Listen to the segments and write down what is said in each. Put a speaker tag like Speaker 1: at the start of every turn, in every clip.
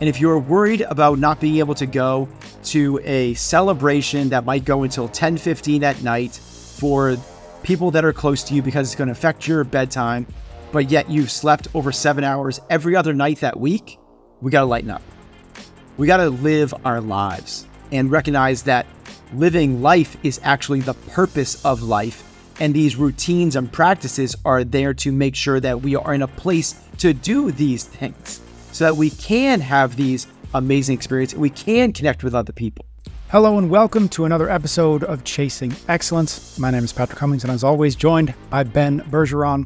Speaker 1: And if you're worried about not being able to go to a celebration that might go until 10:15 at night for people that are close to you because it's going to affect your bedtime, but yet you've slept over 7 hours every other night that week, we got to lighten up. We got to live our lives and recognize that living life is actually the purpose of life. And these routines and practices are there to make sure that we are in a place to do these things so that we can have these amazing experiences. We can connect with other people.
Speaker 2: Hello and welcome to another episode of Chasing Excellence. My name is Patrick Cummings, and as always, joined by Ben Bergeron.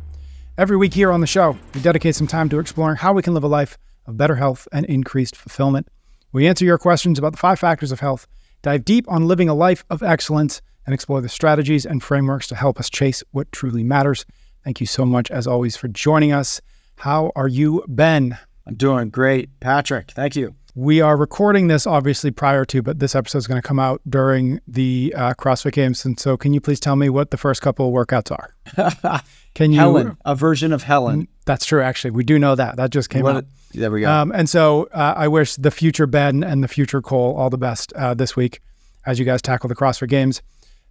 Speaker 2: Every week here on the show, we dedicate some time to exploring how we can live a life of better health and increased fulfillment. We answer your questions about the 5 factors of health, dive deep on living a life of excellence, and explore the strategies and frameworks to help us chase what truly matters. Thank you so much, as always, for joining us. How are you, Ben?
Speaker 1: I'm doing great, Patrick. Thank you.
Speaker 2: We are recording this obviously prior to, but this episode is going to come out during the CrossFit Games. And so can you please tell me what the first couple of workouts are? Can you?
Speaker 1: Helen, a version of Helen.
Speaker 2: That's true, actually. We do know that. That just came out.
Speaker 1: There we go.
Speaker 2: And so I wish the future Ben and the future Cole all the best this week as you guys tackle the CrossFit Games.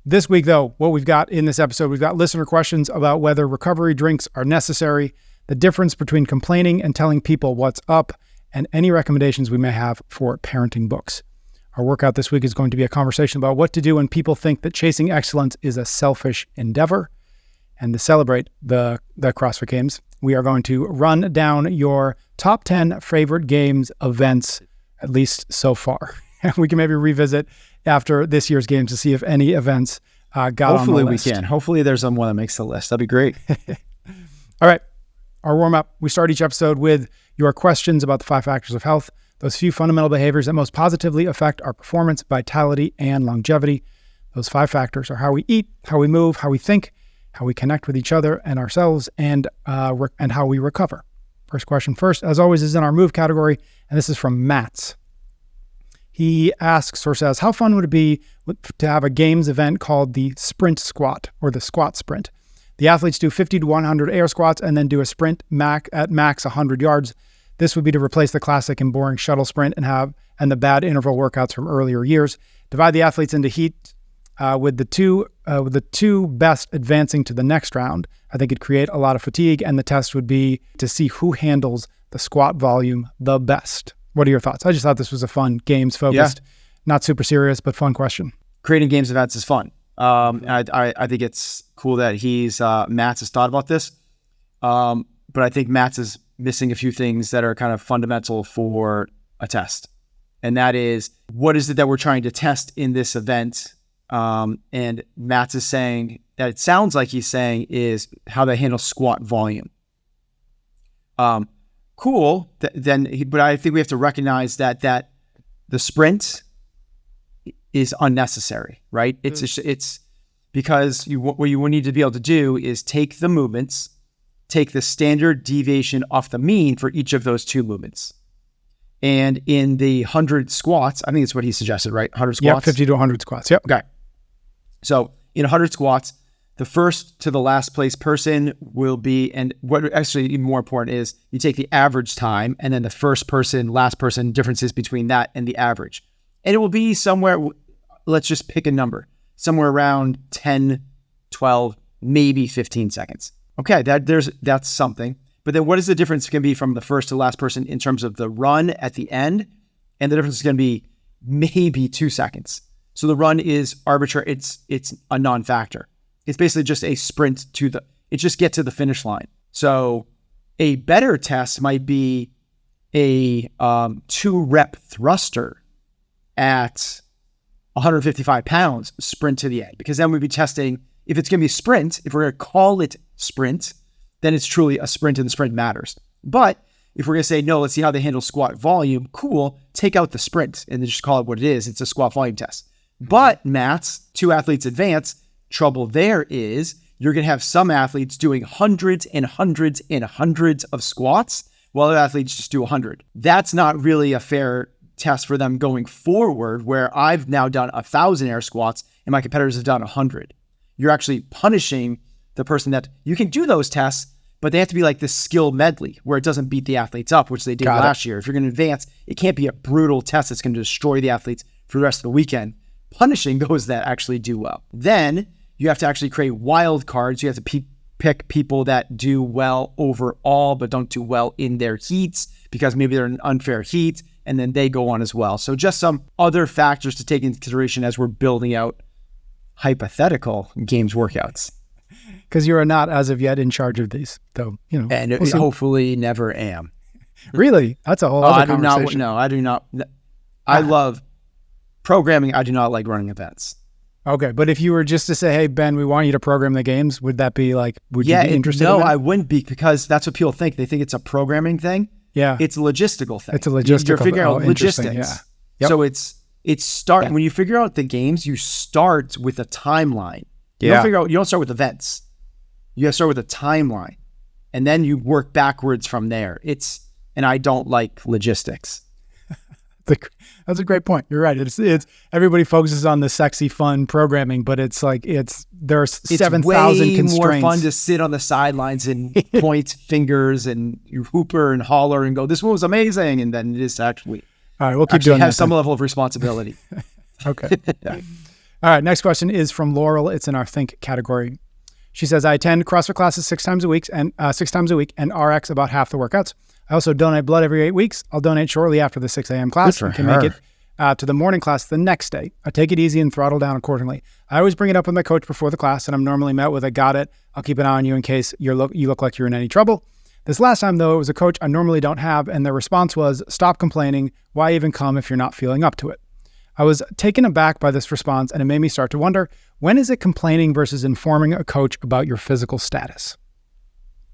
Speaker 2: This week, though, what we've got in this episode, we've got listener questions about whether recovery drinks are necessary, the difference between complaining and telling people what's up, and any recommendations we may have for parenting books. Our workout this week is going to be a conversation about what to do when people think that chasing excellence is a selfish endeavor. And to celebrate the CrossFit Games, we are going to run down your top 10 favorite games events, at least so far. We can maybe revisit after this year's games to see if any events got on the list.
Speaker 1: Hopefully we can. Hopefully there's one that makes the list. That'd be great.
Speaker 2: All right. Our warm-up, we start each episode with your questions about the 5 factors of health, those few fundamental behaviors that most positively affect our performance, vitality, and longevity. Those 5 factors are how we eat, how we move, how we think, how we connect with each other and ourselves, and how we recover. First question first, as always, is in our move category, and this is from Mats. He asks or says, how fun would it be to have a games event called the sprint squat or the squat sprint? The athletes do 50 to 100 air squats and then do a sprint at max 100 yards. This would be to replace the classic and boring shuttle sprint and the bad interval workouts from earlier years. Divide the athletes into heats with the two best advancing to the next round. I think it'd create a lot of fatigue, and the test would be to see who handles the squat volume the best. What are your thoughts? I just thought this was a fun games focused, not super serious, but fun question.
Speaker 1: Creating games events is fun. I think it's cool that Mats has thought about this. But I think Mats is missing a few things that are kind of fundamental for a test. And that is, what is it that we're trying to test in this event? And Mats is saying that it sounds like he's saying is how they handle squat volume. Cool. But I think we have to recognize that the sprint is unnecessary, right? It's because what you need to be able to do is take the movements, take the standard deviation off the mean for each of those 2 movements. And in the 100 squats, I think it's what he suggested, right? 100 squats?
Speaker 2: Yeah, 50 to 100 squats. Yep.
Speaker 1: Okay. So in 100 squats, the first to the last place person will be, and what actually even more important is you take the average time and then the first person, last person, differences between that and the average. And it will be somewhere, let's just pick a number, somewhere around 10, 12, maybe 15 seconds. Okay, that's something. But then what is the difference going to be from the first to last person in terms of the run at the end? And the difference is going to be maybe 2 seconds. So the run is arbitrary. It's a non-factor. It's basically just a sprint it just get to the finish line. So a better test might be a 2-rep thruster at 155 pounds sprint to the end, because then we'd be testing, if it's going to be a sprint, if we're going to call it sprint, then it's truly a sprint and the sprint matters. But if we're going to say, no, let's see how they handle squat volume, cool, take out the sprint and then just call it what it is. It's a squat volume test. But Mats, 2 athletes advance, trouble there is you're going to have some athletes doing hundreds and hundreds and hundreds of squats while other athletes just do 100. That's not really a fair test for them going forward, where I've now done 1,000 air squats and my competitors have done 100. You're actually punishing the person that you can do those tests, but they have to be like this skill medley where it doesn't beat the athletes up, which they did last year. If you're going to advance, it can't be a brutal test that's going to destroy the athletes for the rest of the weekend, punishing those that actually do well. Then you have to actually create wild cards. You have to pick people that do well overall, but don't do well in their heats because maybe they're in an unfair heat, and then they go on as well. So just some other factors to take into consideration as we're building out hypothetical games workouts.
Speaker 2: Because you are not, as of yet, in charge of these, though,
Speaker 1: And hopefully never am.
Speaker 2: Really? That's a whole other conversation.
Speaker 1: I do not. I love programming. I do not like running events.
Speaker 2: Okay, but if you were just to say, hey, Ben, we want you to program the games, would that be like, would you be interested in that?
Speaker 1: No, I wouldn't be, because that's what people think. They think it's a programming thing.
Speaker 2: Yeah.
Speaker 1: It's a logistical thing.
Speaker 2: It's a logistical.
Speaker 1: You're figuring out logistics.
Speaker 2: Yeah. Yep.
Speaker 1: So when you figure out the games, you start with a timeline. You don't start with events. You got to start with a timeline, and then you work backwards from there. And I don't like logistics.
Speaker 2: That's a great point. You're right. It's everybody focuses on the sexy, fun programming, but there's 7,000 constraints.
Speaker 1: It's way more fun to sit on the sidelines and point fingers and you hooper and holler and go, "This one was amazing," and then it is actually.
Speaker 2: All right, we'll keep doing that.
Speaker 1: Have some level of responsibility.
Speaker 2: Okay. Yeah. All right. Next question is from Laurel. It's in our Think category. She says, I attend CrossFit classes 6 times a week and RX about half the workouts. I also donate blood every 8 weeks. I'll donate shortly after the 6 a.m. class and can make it to the morning class the next day. I take it easy and throttle down accordingly. I always bring it up with my coach before the class, and I'm normally met with a got it. I'll keep an eye on you in case you look like you're in any trouble. This last time, though, it was a coach I normally don't have, and their response was, stop complaining. Why even come if you're not feeling up to it? I was taken aback by this response, and it made me start to wonder, when is it complaining versus informing a coach about your physical status?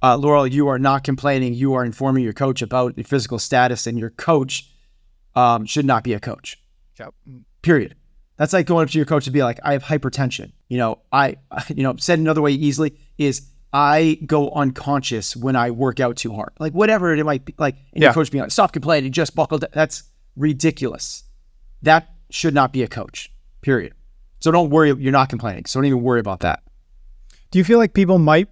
Speaker 1: Laurel, you are not complaining. You are informing your coach about your physical status, and your coach should not be a coach.
Speaker 2: Yep.
Speaker 1: Period. That's like going up to your coach to be like, I have hypertension. Said another way easily is I go unconscious when I work out too hard. Like whatever it might be, like, and your coach being like, stop complaining, just buckle down. That's ridiculous. That should not be a coach, period. So don't worry, you're not complaining. So don't even worry about that.
Speaker 2: Do you feel like people might,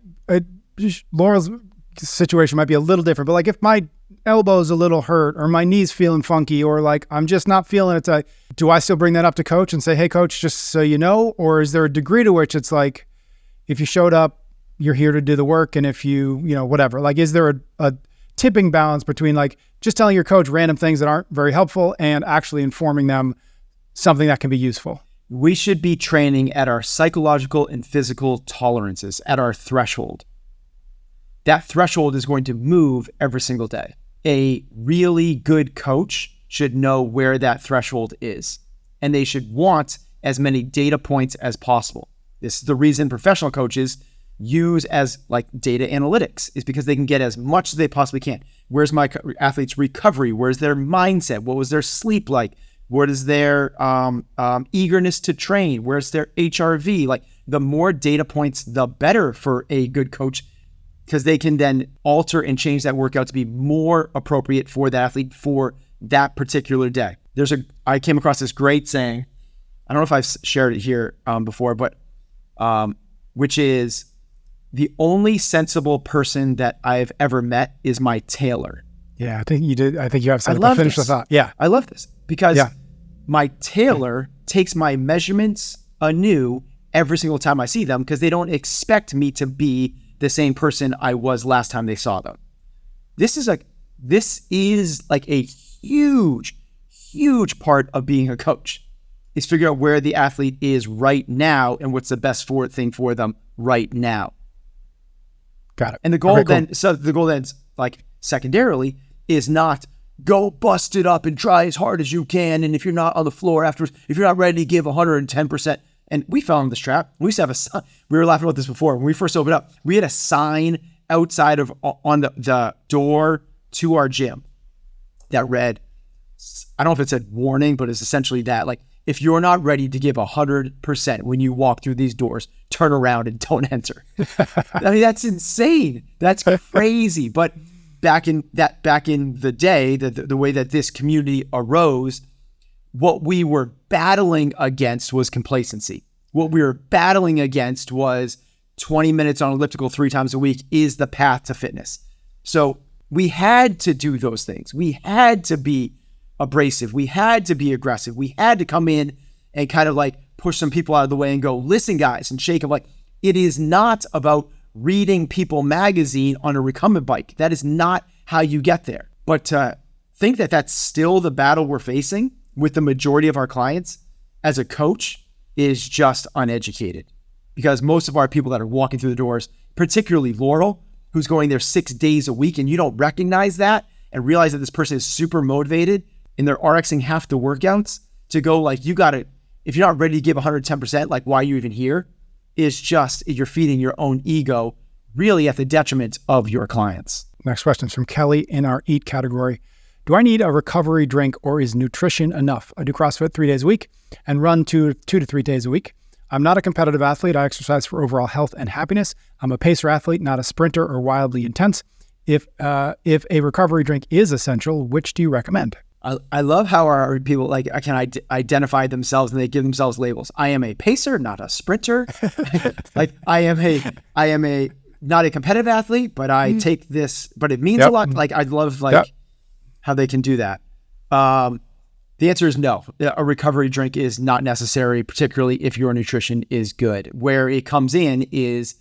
Speaker 2: Laurel's situation might be a little different, but like if my elbow's a little hurt or my knee's feeling funky or like I'm just not feeling it, do I still bring that up to coach and say, hey coach, just so you know? Or is there a degree to which it's like, if you showed up, you're here to do the work, and if you whatever, like is there a tipping balance between like just telling your coach random things that aren't very helpful and actually informing them something that can be useful?
Speaker 1: We should be training at our psychological and physical tolerances, at our threshold. That threshold is going to move every single day. A really good coach should know where that threshold is, and they should want as many data points as possible. This is the reason professional coaches use as like data analytics, is because they can get as much as they possibly can. Where's my athlete's recovery? Where's their mindset? What was their sleep like? What is their eagerness to train? Where's their HRV? Like the more data points, the better for a good coach, because they can then alter and change that workout to be more appropriate for the athlete for that particular day. I came across this great saying, I don't know if I've shared it here before, but which is, the only sensible person that I've ever met is my tailor.
Speaker 2: Yeah, I think you did. I think you have something to finish the thought. Yeah.
Speaker 1: I love this because my tailor takes my measurements anew every single time I see them, because they don't expect me to be the same person I was last time they saw them. This is like a huge, huge part of being a coach, is figure out where the athlete is right now and what's the best thing for them right now.
Speaker 2: Got it.
Speaker 1: And the goal then's like secondarily is not go bust it up and try as hard as you can. And if you're not on the floor afterwards, if you're not ready to give 110%, and we fell into this trap. We used to have a sign. We were laughing about this before. When we first opened up, we had a sign outside on the door to our gym that read, I don't know if it said warning, but it's essentially that, like, if you're not ready to give 100% when you walk through these doors, turn around and don't enter. I mean, that's insane. That's crazy. But back in the day, the way that this community arose, what we were battling against was complacency. What we were battling against was 20 minutes on elliptical 3 times a week is the path to fitness. So we had to do those things. We had to be abrasive. We had to be aggressive. We had to come in and kind of like push some people out of the way and go, listen, guys, and shake them. Like, it is not about reading People magazine on a recumbent bike. That is not how you get there. But to think that that's still the battle we're facing with the majority of our clients as a coach is just uneducated. Because most of our people that are walking through the doors, particularly Laurel, who's going there 6 days a week, and you don't recognize that and realize that this person is super motivated and they're RXing half the workouts to go like, you got to, if you're not ready to give 110%, like why are you even here? Is just, you're feeding your own ego really at the detriment of your clients.
Speaker 2: Next question is from Kelly in our eat category. Do I need a recovery drink or is nutrition enough? I do CrossFit 3 days a week and run 2 to 3 days a week. I'm not a competitive athlete. I exercise for overall health and happiness. I'm a pacer athlete, not a sprinter or wildly intense. If a recovery drink is essential, which do you recommend?
Speaker 1: I love how our people like can identify themselves and they give themselves labels. I am a pacer, not a sprinter. Like I am a not a competitive athlete, but I take this, but it means a lot. Like I love how they can do that. The answer is no. A recovery drink is not necessary, particularly if your nutrition is good. Where it comes in is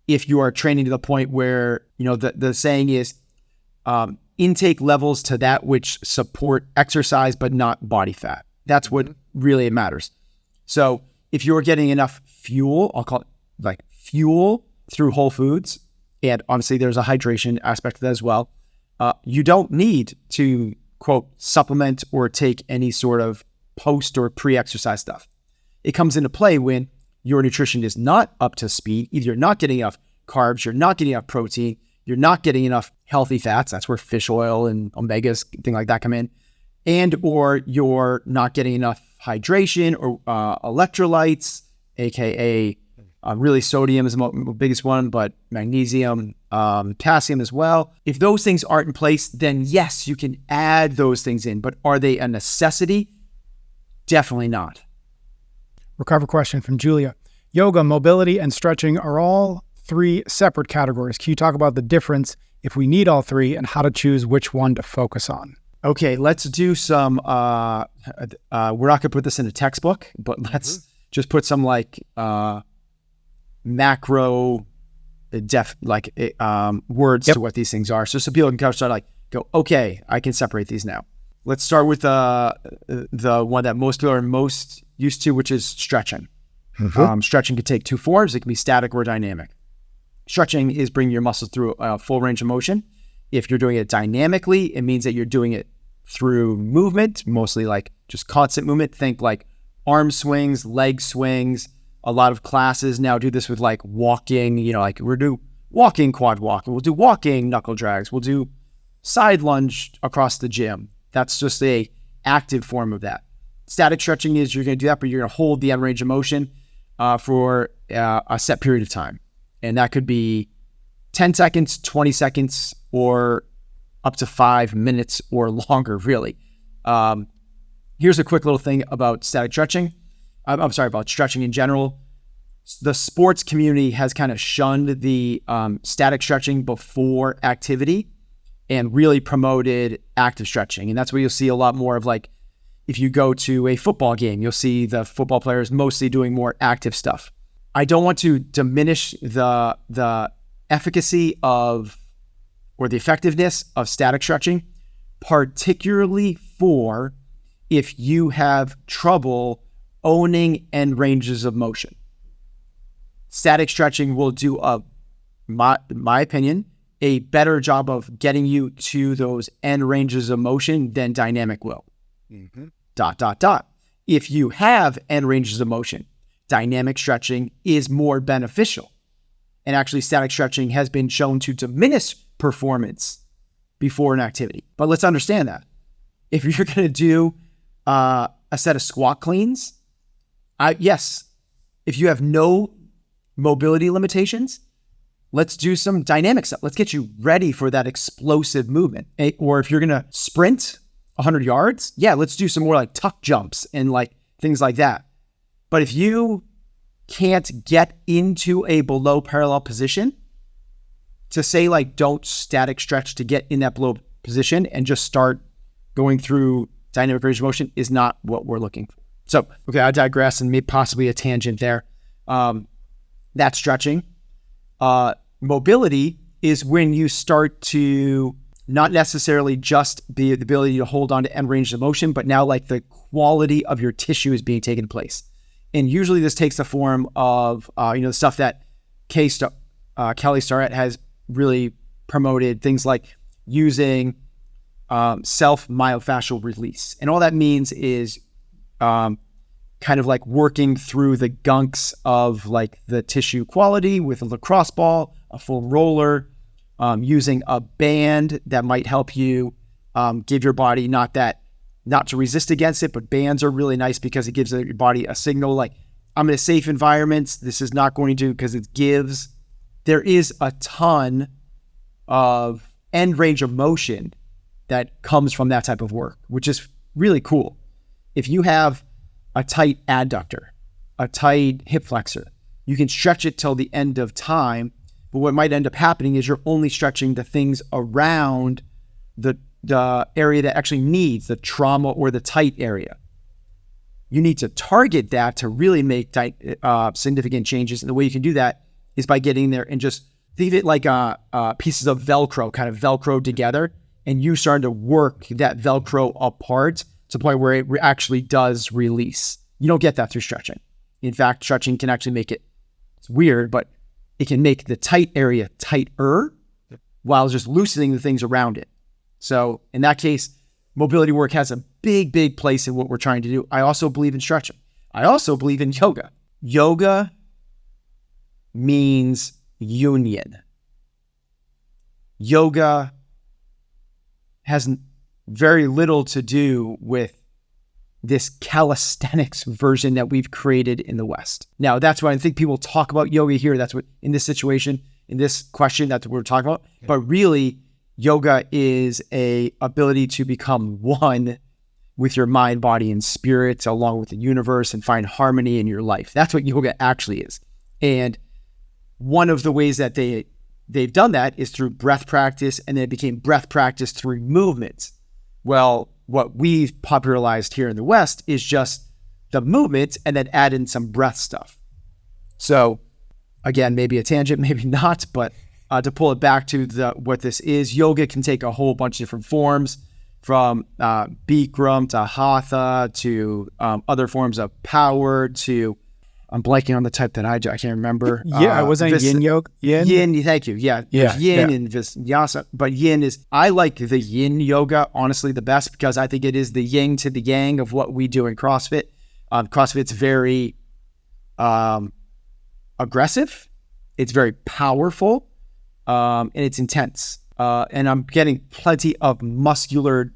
Speaker 1: if you are training to the point where, the saying is intake levels to that which support exercise, but not body fat. That's what really matters. So if you're getting enough fuel, I'll call it like fuel through whole foods, and honestly, there's a hydration aspect of that as well. You don't need to, quote, supplement or take any sort of post or pre-exercise stuff. It comes into play when your nutrition is not up to speed. Either you're not getting enough carbs, you're not getting enough protein, you're not getting enough healthy fats. That's where fish oil and omegas, things like that come in. And or you're not getting enough hydration or electrolytes, aka really sodium is the biggest one, but magnesium, potassium as well. If those things aren't in place, then yes, you can add those things in, but are they a necessity? Definitely not.
Speaker 2: Recover question from Julia. Yoga, mobility, and stretching are all 3 separate categories. Can you talk about the difference if we need all 3 and how to choose which one to focus on?
Speaker 1: Okay, let's do some, we're not going to put this in a textbook, but let's just put some like macro words to what these things are. So people can kind of go, okay, I can separate these now. Let's start with the one that most people are most used to, which is stretching. Stretching can take 2 forms. It can be static or dynamic. Stretching is bringing your muscles through a full range of motion. If you're doing it dynamically, it means that you're doing it through movement, mostly like just constant movement. Think like arm swings, leg swings. A lot of classes now do this with like walking, like we'll do walking, quad walking. We'll do walking, knuckle drags. We'll do side lunge across the gym. That's just a active form of that. Static stretching is you're going to do that, but you're going to hold the end range of motion for a set period of time. And that could be 10 seconds, 20 seconds, or up to 5 minutes or longer, really. Here's a quick little thing about static stretching. About stretching in general. The sports community has kind of shunned the static stretching before activity and really promoted active stretching. And that's what you'll see a lot more of. Like if you go to a football game, you'll see the football players mostly doing more active stuff. I don't want to diminish the efficacy of or the effectiveness of static stretching, particularly for if you have trouble owning end ranges of motion. Static stretching will do, my opinion, a better job of getting you to those end ranges of motion than dynamic will. If you have end ranges of motion, dynamic stretching is more beneficial. And actually, static stretching has been shown to diminish performance before an activity. But let's understand that. If you're going to do a set of squat cleans, yes, if you have no mobility limitations, let's do some dynamic stuff. Let's get you ready for that explosive movement. Or if you're going to sprint 100 yards, let's do some more like tuck jumps and like things like that. But if you can't get into a below parallel position, to say like don't static stretch to get in that below position and just start going through dynamic range of motion is not what we're looking for. So, okay, I digress and maybe possibly a tangent there. That's stretching. Mobility is when you start to not necessarily just the ability to hold on to end range of motion, but now like the quality of your tissue is being taken place. And usually this takes the form of, the stuff that Kelly Starrett has really promoted, things like using self-myofascial release. And all that means is kind of like working through the gunks of like the tissue quality with a lacrosse ball, a full roller, using a band that might help you give your body not to resist against it, but bands are really nice because it gives your body a signal like, I'm in a safe environment. This is not going to, because it gives, there is a ton of end range of motion that comes from that type of work, which is really cool. If you have a tight adductor, a tight hip flexor, you can stretch it till the end of time. But what might end up happening is you're only stretching the things around the area that actually needs the trauma or the tight area. You need to target that to really make significant changes. And the way you can do that is by getting there and just think of it like pieces of Velcro, kind of Velcro together, and you starting to work that Velcro apart to the point where it actually does release. You don't get that through stretching. In fact, stretching can actually make it, it's weird, but it can make the tight area tighter while just loosening the things around it. So in that case, mobility work has a big, big place in what we're trying to do. I also believe in stretching. I also believe in yoga. Yoga means union. Yoga has very little to do with this calisthenics version that we've created in the West. Now, that's why I think people talk about yoga here. That's what, in this situation, in this question, that's what we're talking about. Okay. But really, yoga is a ability to become one with your mind, body, and spirit, along with the universe, and find harmony in your life. That's what yoga actually is. And one of the ways that they've done that is through breath practice, and then it became breath practice through movement. Well, what we've popularized here in the West is just the movement and then add in some breath stuff. So again, maybe a tangent, maybe not, but to pull it back to what this is, yoga can take a whole bunch of different forms, from Bikram to Hatha to other forms of power to, I'm blanking on the type that I do. I can't remember.
Speaker 2: Yeah, wasn't yin yoga?
Speaker 1: Yin, thank you. Yeah. Yin and vinyasa. But yin is, I like the yin yoga, honestly, the best, because I think it is the yin to the yang of what we do in CrossFit. CrossFit's very aggressive. It's very powerful. And it's intense. And I'm getting plenty of muscular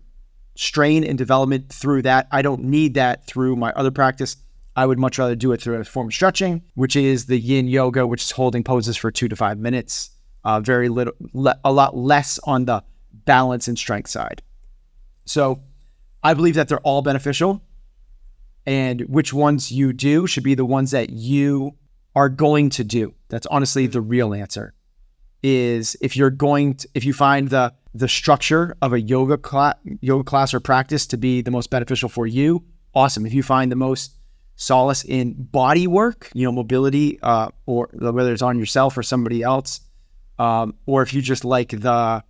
Speaker 1: strain and development through that. I don't need that through my other practice. I would much rather do it through a form of stretching, which is the yin yoga, which is holding poses for 2 to 5 minutes. Very little, a lot less on the balance and strength side. So I believe that they're all beneficial, and which ones you do should be the ones that you are going to do. That's honestly the real answer. Is if you find the structure of a yoga class or practice to be the most beneficial for you, awesome. If you find the most solace in body work, mobility, or whether it's on yourself or somebody else, or if you just like the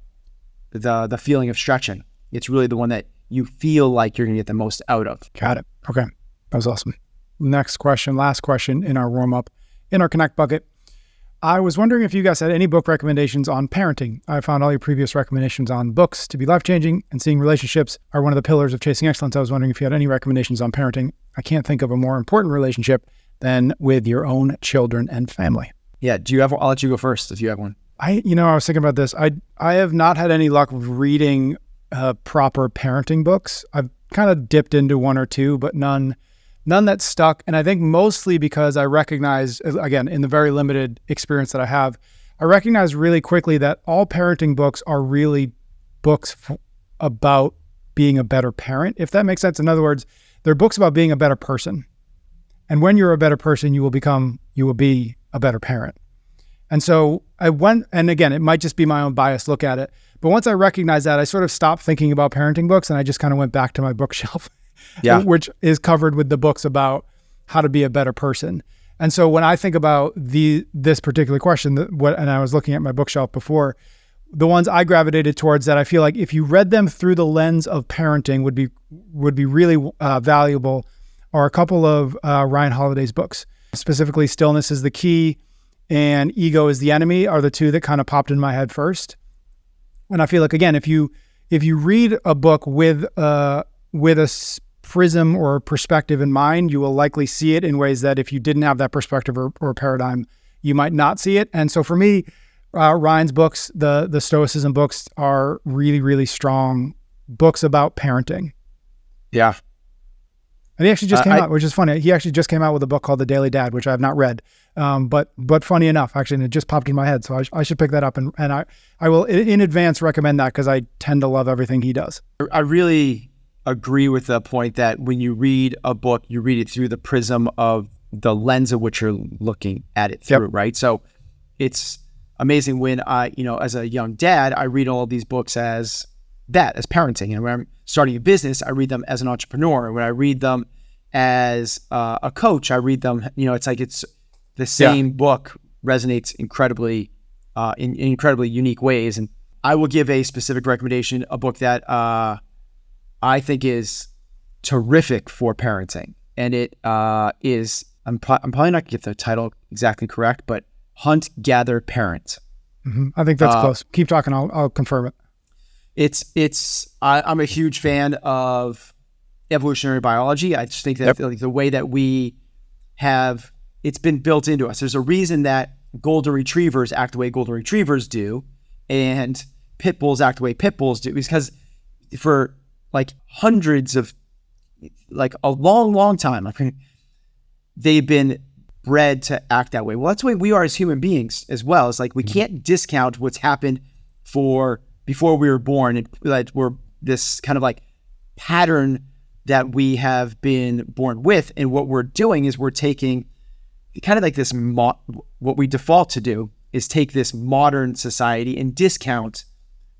Speaker 1: feeling of stretching, it's really the one that you feel like you're gonna get the most out of.
Speaker 2: Got it. Okay, that was awesome. Next question, last question in our warm up, in our Connect bucket. I was wondering if you guys had any book recommendations on parenting. I found all your previous recommendations on books to be life-changing, and seeing relationships are one of the pillars of chasing excellence. I was wondering if you had any recommendations on parenting. I can't think of a more important relationship than with your own children and family.
Speaker 1: Yeah. I'll let you go first if you have one.
Speaker 2: I was thinking about this. I have not had any luck reading proper parenting books. I've kind of dipped into one or two, but none that stuck. And I think mostly because I recognize, again, in the very limited experience that I have, I recognize really quickly that all parenting books are really books about being a better parent, if that makes sense. In other words, they're books about being a better person. And when you're a better person, you will be a better parent. And so I went, and again, it might just be my own bias look at it, but once I recognized that, I sort of stopped thinking about parenting books, and I just kind of went back to my bookshelf, which is covered with the books about how to be a better person. And so when I think about this particular question, and I was looking at my bookshelf before, the ones I gravitated towards that I feel like if you read them through the lens of parenting would be really valuable are a couple of Ryan Holiday's books. Specifically, Stillness is the Key and Ego is the Enemy are the two that kind of popped in my head first. And I feel like, again, if you read a book with a prism or perspective in mind, you will likely see it in ways that if you didn't have that perspective or paradigm, you might not see it. And so for me, Ryan's books, the Stoicism books, are really, really strong books about parenting.
Speaker 1: Yeah.
Speaker 2: And he actually just came out, which is funny. He actually just came out with a book called The Daily Dad, which I have not read. But funny enough, actually, and it just popped in my head. So I should pick that up. And I will in advance recommend that because I tend to love everything he does.
Speaker 1: I really agree with the point that when you read a book, you read it through the prism of the lens of which you're looking at it through, right? So it's amazing when as a young dad, I read all these books as parenting. And when I'm starting a business, I read them as an entrepreneur. And when I read them as a coach, I read them, it's like it's the same book resonates incredibly, in incredibly unique ways. And I will give a specific recommendation, a book that I think is terrific for parenting. And it is, I'm probably not going to get the title exactly correct, but Hunt, Gather, Parent.
Speaker 2: Mm-hmm. I think that's close. Keep talking. I'll confirm it. I'm a huge fan of evolutionary biology. I just think that the way that we have, it's been built into us. There's a reason that golden retrievers act the way golden retrievers do, and pit bulls act the way pit bulls do, because for like hundreds of, like a long, long time, they've been bred to act that way. Well, that's the way we are as human beings as well. It's like we can't discount what's happened before we were born, and that we're this kind of like pattern that we have been born with. And what we're doing is we're taking kind of like this, what we default to do is take this modern society and discount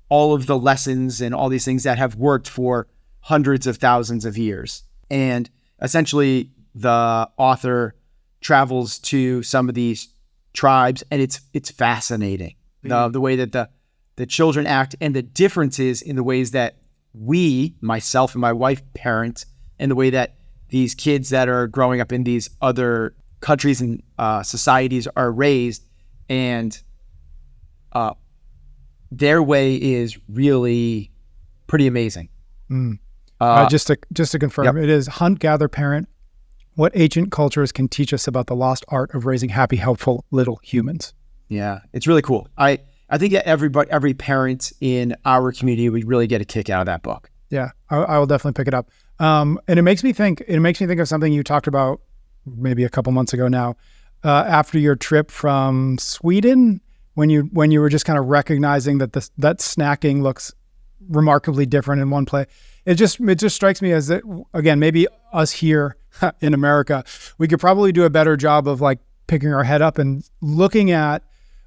Speaker 2: all of the lessons and all these things that have worked for hundreds of thousands of years. And essentially the author travels to some of these tribes, and it's fascinating. The way that the children act, and the differences in the ways that we, myself and my wife, parent, and the way that these kids that are growing up in these other countries and societies are raised, and their way is really pretty amazing. Just to confirm, it is Hunt, Gather, Parent: What Ancient Cultures Can Teach Us About the Lost Art of Raising Happy, Helpful Little Humans. Yeah,
Speaker 1: it's really cool. I think that every parent in our community would really get a kick out of that book.
Speaker 2: Yeah, I will definitely pick it up. And it makes me think of something you talked about maybe a couple months ago now, after your trip from Sweden, when you were just kind of recognizing that that snacking looks remarkably different in one place. It just strikes me as that, again, maybe us here in America, we could probably do a better job of like picking our head up and looking at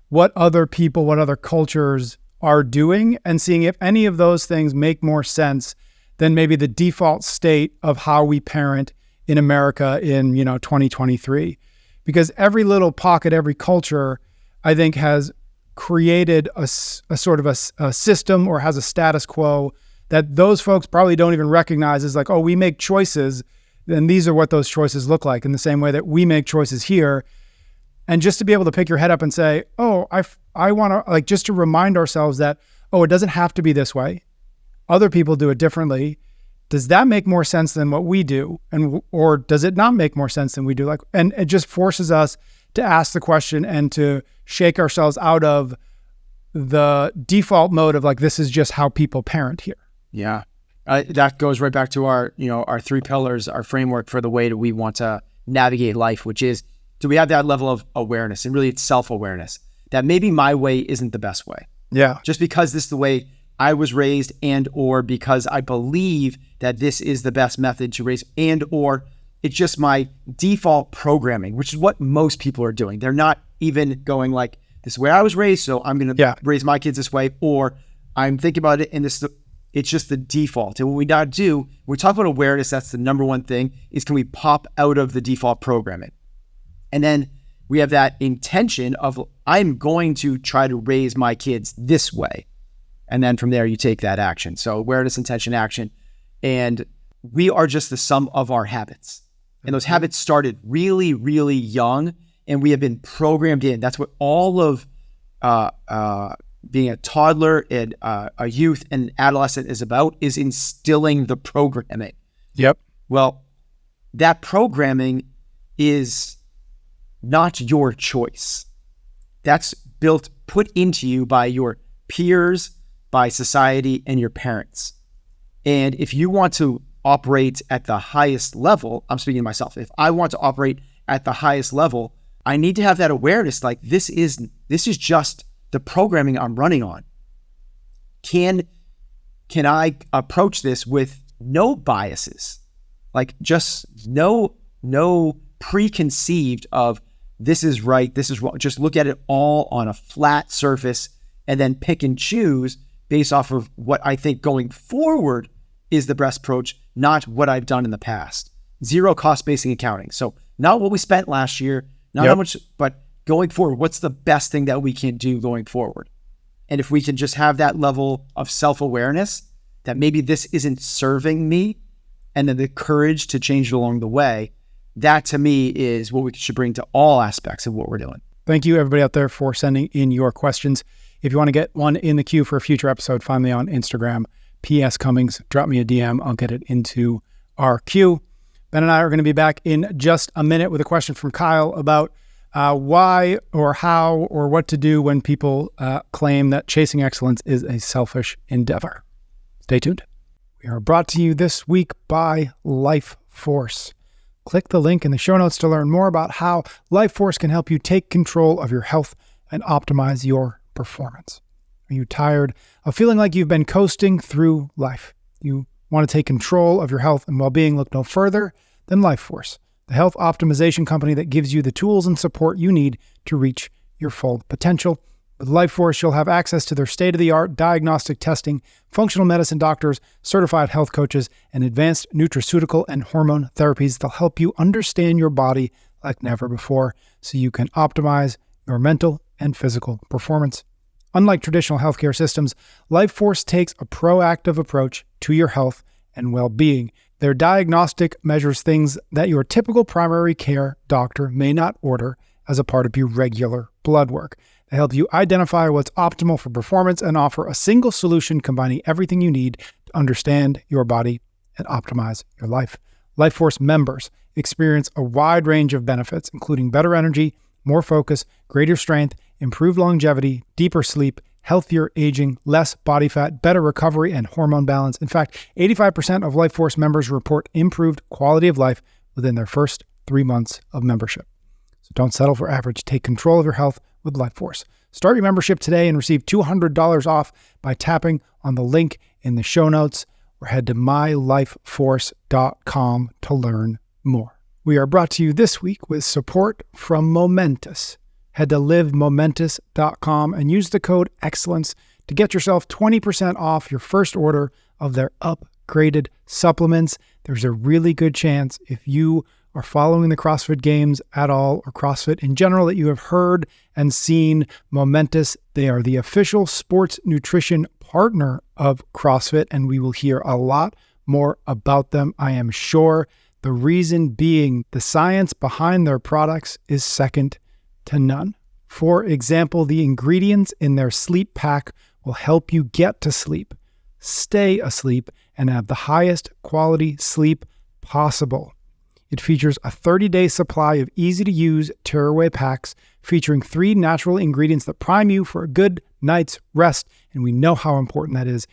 Speaker 2: what other people, what other cultures are doing, and seeing if any of those things make more sense than maybe the default state of how we parent in America in 2023. Because every little pocket, every culture, I think, has created a sort of a system, or has a status quo that those folks probably don't even recognize as like, oh, we make choices, and these are what those choices look like, in the same way that we make choices here. And just to be able to pick your head up and say, oh, I want to, like, just to remind ourselves that, oh, it doesn't have to be this way. Other people do it differently. Does that make more sense than what we do? Or does it not make more sense than we do? And it just forces us to ask the question and to shake ourselves out of the default mode of like, this is just how people parent here.
Speaker 1: Yeah. That goes right back to our 3 pillars, our framework for the way that we want to navigate life, which is, do we have that level of awareness? And really it's self-awareness that maybe my way isn't the best way.
Speaker 2: Yeah.
Speaker 1: Just because this is the way I was raised, and or because I believe that this is the best method to raise, and or It's just my default programming, which is what most people are doing. They're not even going like, this is where I was raised, so I'm going to raise my kids this way, or I'm thinking about it and it's just the default. And what we got to do, when we talk about awareness, that's the number one thing, is can we pop out of the default programming? And then we have that intention of, I'm going to try to raise my kids this way. And then from there, you take that action. So awareness, intention, action. And we are just the sum of our habits. And those habits started really, really young, and we have been programmed in. That's what all of being a toddler and a youth and adolescent is about, is instilling the programming.
Speaker 2: Yep.
Speaker 1: Well, that programming is not your choice. That's put into you by your peers, by society, and your parents. And if you want to operate at the highest level, I'm speaking to myself, if I want to operate at the highest level, I need to have that awareness, like this is just the programming I'm running on. Can I approach this with no biases? Like just no preconceived of this is right, this is wrong. Just look at it all on a flat surface and then pick and choose based off of what I think going forward is the best approach, not what I've done in the past. Zero cost-based accounting. So not what we spent last year, not how much, but going forward, what's the best thing that we can do going forward? And if we can just have that level of self-awareness that maybe this isn't serving me, and then the courage to change it along the way, that to me is what we should bring to all aspects of what we're doing.
Speaker 2: Thank you everybody out there for sending in your questions. If you want to get one in the queue for a future episode, find me on Instagram, PS Cummings, drop me a DM. I'll get it into our queue. Ben and I are going to be back in just a minute with a question from Kyle about why or how or what to do when people claim that chasing excellence is a selfish endeavor. Stay tuned. We are brought to you this week by Lifeforce. Click the link in the show notes to learn more about how Lifeforce can help you take control of your health and optimize your performance. Are you tired of feeling like you've been coasting through life? You want to take control of your health and well-being? Look no further than Lifeforce, the health optimization company that gives you the tools and support you need to reach your full potential. With Lifeforce, you'll have access to their state-of-the-art diagnostic testing, functional medicine doctors, certified health coaches, and advanced nutraceutical and hormone therapies that'll help you understand your body like never before so you can optimize your mental and physical performance. Unlike traditional healthcare systems, Lifeforce takes a proactive approach to your health and well-being. Their diagnostic measures things that your typical primary care doctor may not order as a part of your regular blood work. They help you identify what's optimal for performance and offer a single solution combining everything you need to understand your body and optimize your life. Lifeforce members experience a wide range of benefits, including better energy, more focus, greater strength, improved longevity, deeper sleep, healthier aging, less body fat, better recovery, and hormone balance. In fact, 85% of Lifeforce members report improved quality of life within their first 3 months of membership. So don't settle for average. Take control of your health with Lifeforce. Start your membership today and receive $200 off by tapping on the link in the show notes, or head to mylifeforce.com to learn more. We are brought to you this week with support from Momentous. Head to livemomentous.com and use the code EXCELLENCE to get yourself 20% off your first order of their upgraded supplements. There's a really good chance, if you are following the CrossFit Games at all, or CrossFit in general, that you have heard and seen Momentous. They are the official sports nutrition partner of CrossFit, and we will hear a lot more about them, I am sure. The reason being, the science behind their products is second to none. For example, the ingredients in their sleep pack will help you get to sleep, stay asleep, and have the highest quality sleep possible. It features a 30-day supply of easy-to-use tearaway packs featuring 3 natural ingredients that prime you for a good night's rest, and we know how important that is.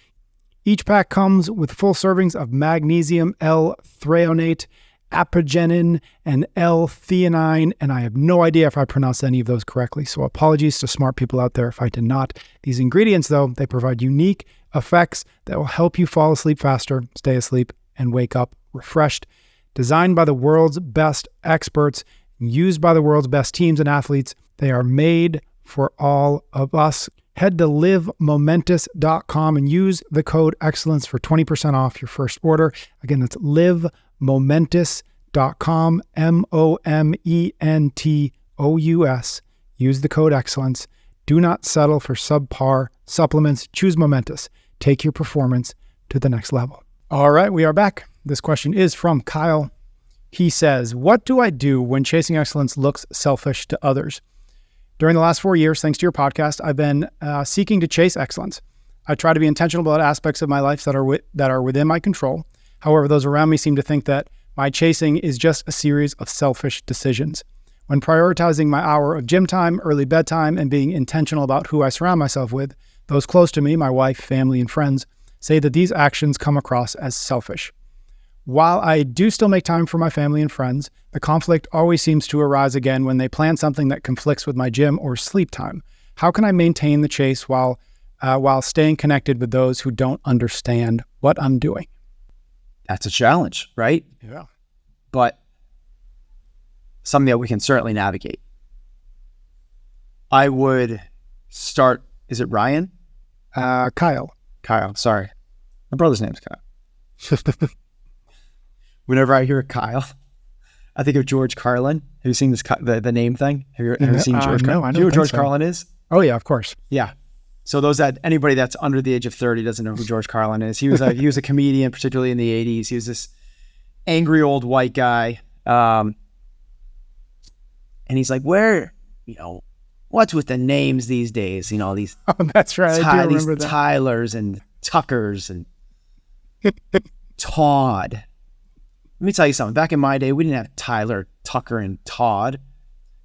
Speaker 2: Each pack comes with full servings of magnesium L-threonate, apigenin, and L-theanine, and I have no idea if I pronounced any of those correctly, so apologies to smart people out there if I did not. These ingredients, though, they provide unique effects that will help you fall asleep faster, stay asleep, and wake up refreshed. Designed by the world's best experts, used by the world's best teams and athletes, they are made for all of us. Head to livemomentous.com and use the code excellence for 20% off your first order. Again, that's livemomentous.com, Momentous. Use the code excellence. Do not settle for subpar supplements. Choose Momentous. Take your performance to the next level. All right, we are back. This question is from Kyle. He says, what do I do when chasing excellence looks selfish to others? During the last 4 years, thanks to your podcast, I've been seeking to chase excellence. I try to be intentional about aspects of my life that are within my control. However, those around me seem to think that my chasing is just a series of selfish decisions. When prioritizing my hour of gym time, early bedtime, and being intentional about who I surround myself with, those close to me, my wife, family, and friends, say that these actions come across as selfish. While I do still make time for my family and friends, the conflict always seems to arise again when they plan something that conflicts with my gym or sleep time. How can I maintain the chase while staying connected with those who don't understand what I'm doing?
Speaker 1: That's a challenge, right?
Speaker 2: Yeah.
Speaker 1: But something that we can certainly navigate. I would start, is it Ryan?
Speaker 2: Kyle.
Speaker 1: Kyle, sorry. My brother's name is Kyle. Whenever I hear Kyle, I think of George Carlin. Have you seen this the name thing? Have you ever seen George Carlin?
Speaker 2: No, I don't
Speaker 1: Do you know who George
Speaker 2: so.
Speaker 1: Carlin is?
Speaker 2: Oh yeah, of course.
Speaker 1: Yeah. So anybody that's under the age of 30 doesn't know who George Carlin is. He was a comedian, particularly in the 80s. He was this angry old white guy. And he's like, what's with the names these days? These
Speaker 2: Oh, that's right. I do remember
Speaker 1: these
Speaker 2: that.
Speaker 1: Tylers and Tuckers and Todd. Let me tell you something. Back in my day, we didn't have Tyler, Tucker, and Todd.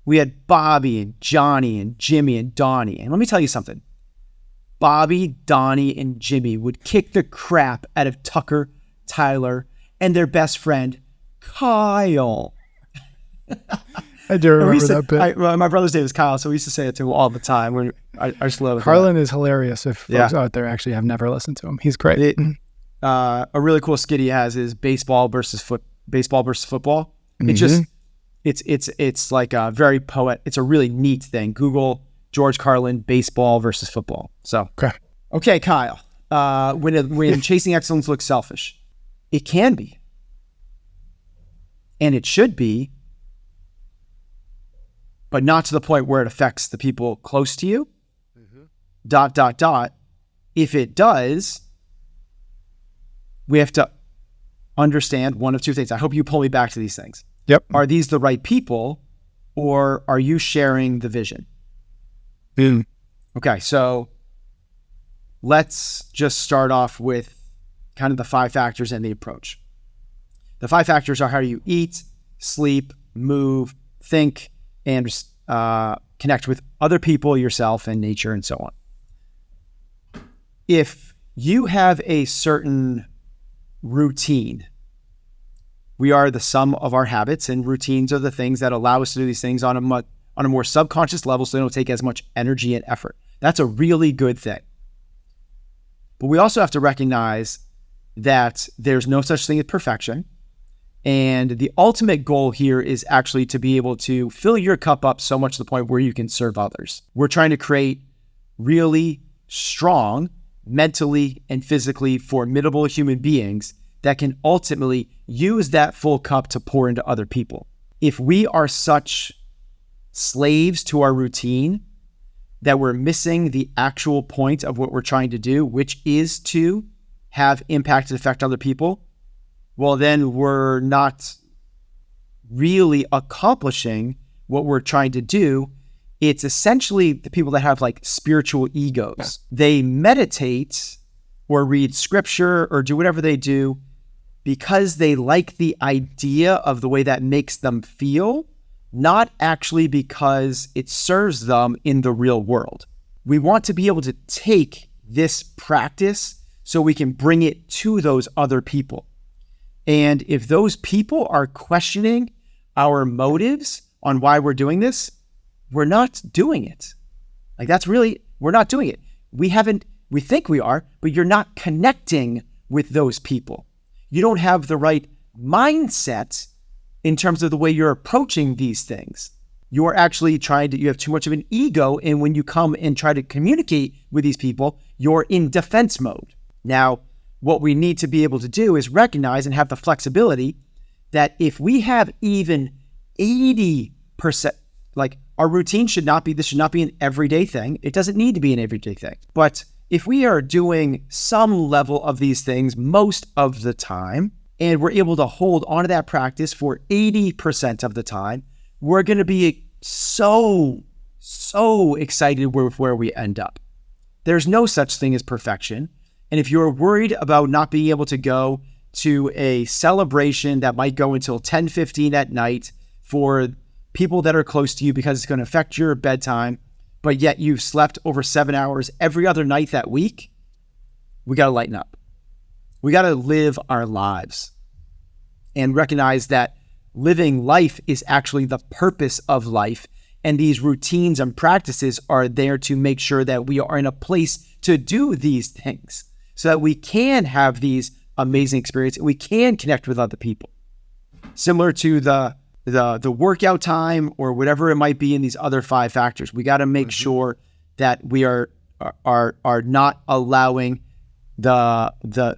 Speaker 1: We had Bobby and Johnny and Jimmy and Donnie. And let me tell you something. Bobby, Donnie, and Jimmy would kick the crap out of Tucker, Tyler, and their best friend, Kyle.
Speaker 2: I do remember that bit.
Speaker 1: My brother's name is Kyle, so we used to say it to him all the time. I just love it.
Speaker 2: Carlin is hilarious if folks out there actually have never listened to him. He's great.
Speaker 1: A really cool skit he has is baseball versus football.
Speaker 2: Mm-hmm.
Speaker 1: It's like a very it's a really neat thing. Google George Carlin baseball versus football. So okay, Kyle. When chasing excellence looks selfish, it can be, and it should be, but not to the point where it affects the people close to you. Mm-hmm. ... If it does, we have to understand one of two things. I hope you pull me back to these things.
Speaker 2: Yep.
Speaker 1: Are these the right people, or are you sharing the vision? Okay, so let's just start off with kind of the 5 factors and the approach. The 5 factors are how you eat, sleep, move, think, and connect with other people, yourself, and nature, and so on. If you have a certain routine, we are the sum of our habits, and routines are the things that allow us to do these things on a more subconscious level, so they don't take as much energy and effort. That's a really good thing. But we also have to recognize that there's no such thing as perfection. And the ultimate goal here is actually to be able to fill your cup up so much to the point where you can serve others. We're trying to create really strong, mentally and physically formidable human beings that can ultimately use that full cup to pour into other people. If we are such slaves to our routine that we're missing the actual point of what we're trying to do, which is to have impact and affect other people, well, then we're not really accomplishing what we're trying to do. It's essentially the people that have like spiritual egos. Yeah. They meditate or read scripture or do whatever they do because they like the idea of the way that makes them feel, not actually because it serves them in the real world. We want to be able to take this practice so we can bring it to those other people. And if those people are questioning our motives on why we're doing this, we're not doing it. We're not doing it. We think we are, but you're not connecting with those people. You don't have the right mindset in terms of the way you're approaching these things. You're actually you have too much of an ego. And when you come and try to communicate with these people, you're in defense mode. Now, what we need to be able to do is recognize and have the flexibility that if we have even 80%, like our routine this should not be an everyday thing. It doesn't need to be an everyday thing. But if we are doing some level of these things most of the time, and we're able to hold onto that practice for 80% of the time, we're going to be so excited with where we end up. There's no such thing as perfection. And if you're worried about not being able to go to a celebration that might go until 10:15 at night for people that are close to you because it's going to affect your bedtime, but yet you've slept over 7 hours every other night that week, we got to lighten up. We got to live our lives and recognize that living life is actually the purpose of life. And these routines and practices are there to make sure that we are in a place to do these things so that we can have these amazing experiences. We can connect with other people. Similar to the workout time or whatever it might be in these other 5 factors. We got to make sure that we are not allowing the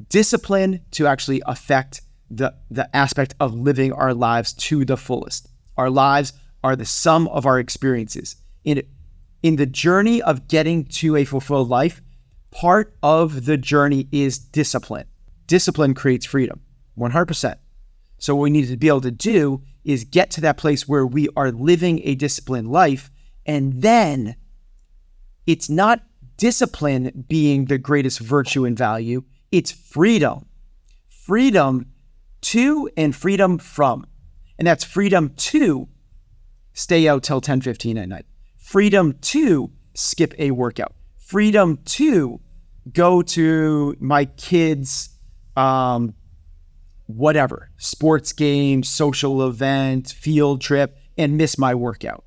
Speaker 1: discipline to actually affect the aspect of living our lives to the fullest. Our lives are the sum of our experiences. In the journey of getting to a fulfilled life, part of the journey is discipline. Discipline creates freedom, 100%. So what we need to be able to do is get to that place where we are living a disciplined life, and then it's not discipline being the greatest virtue and value, it's freedom. Freedom to and freedom from. And that's freedom to stay out till 10:15 at night. Freedom to skip a workout. Freedom to go to my kids' whatever, sports game, social event, field trip, and miss my workout.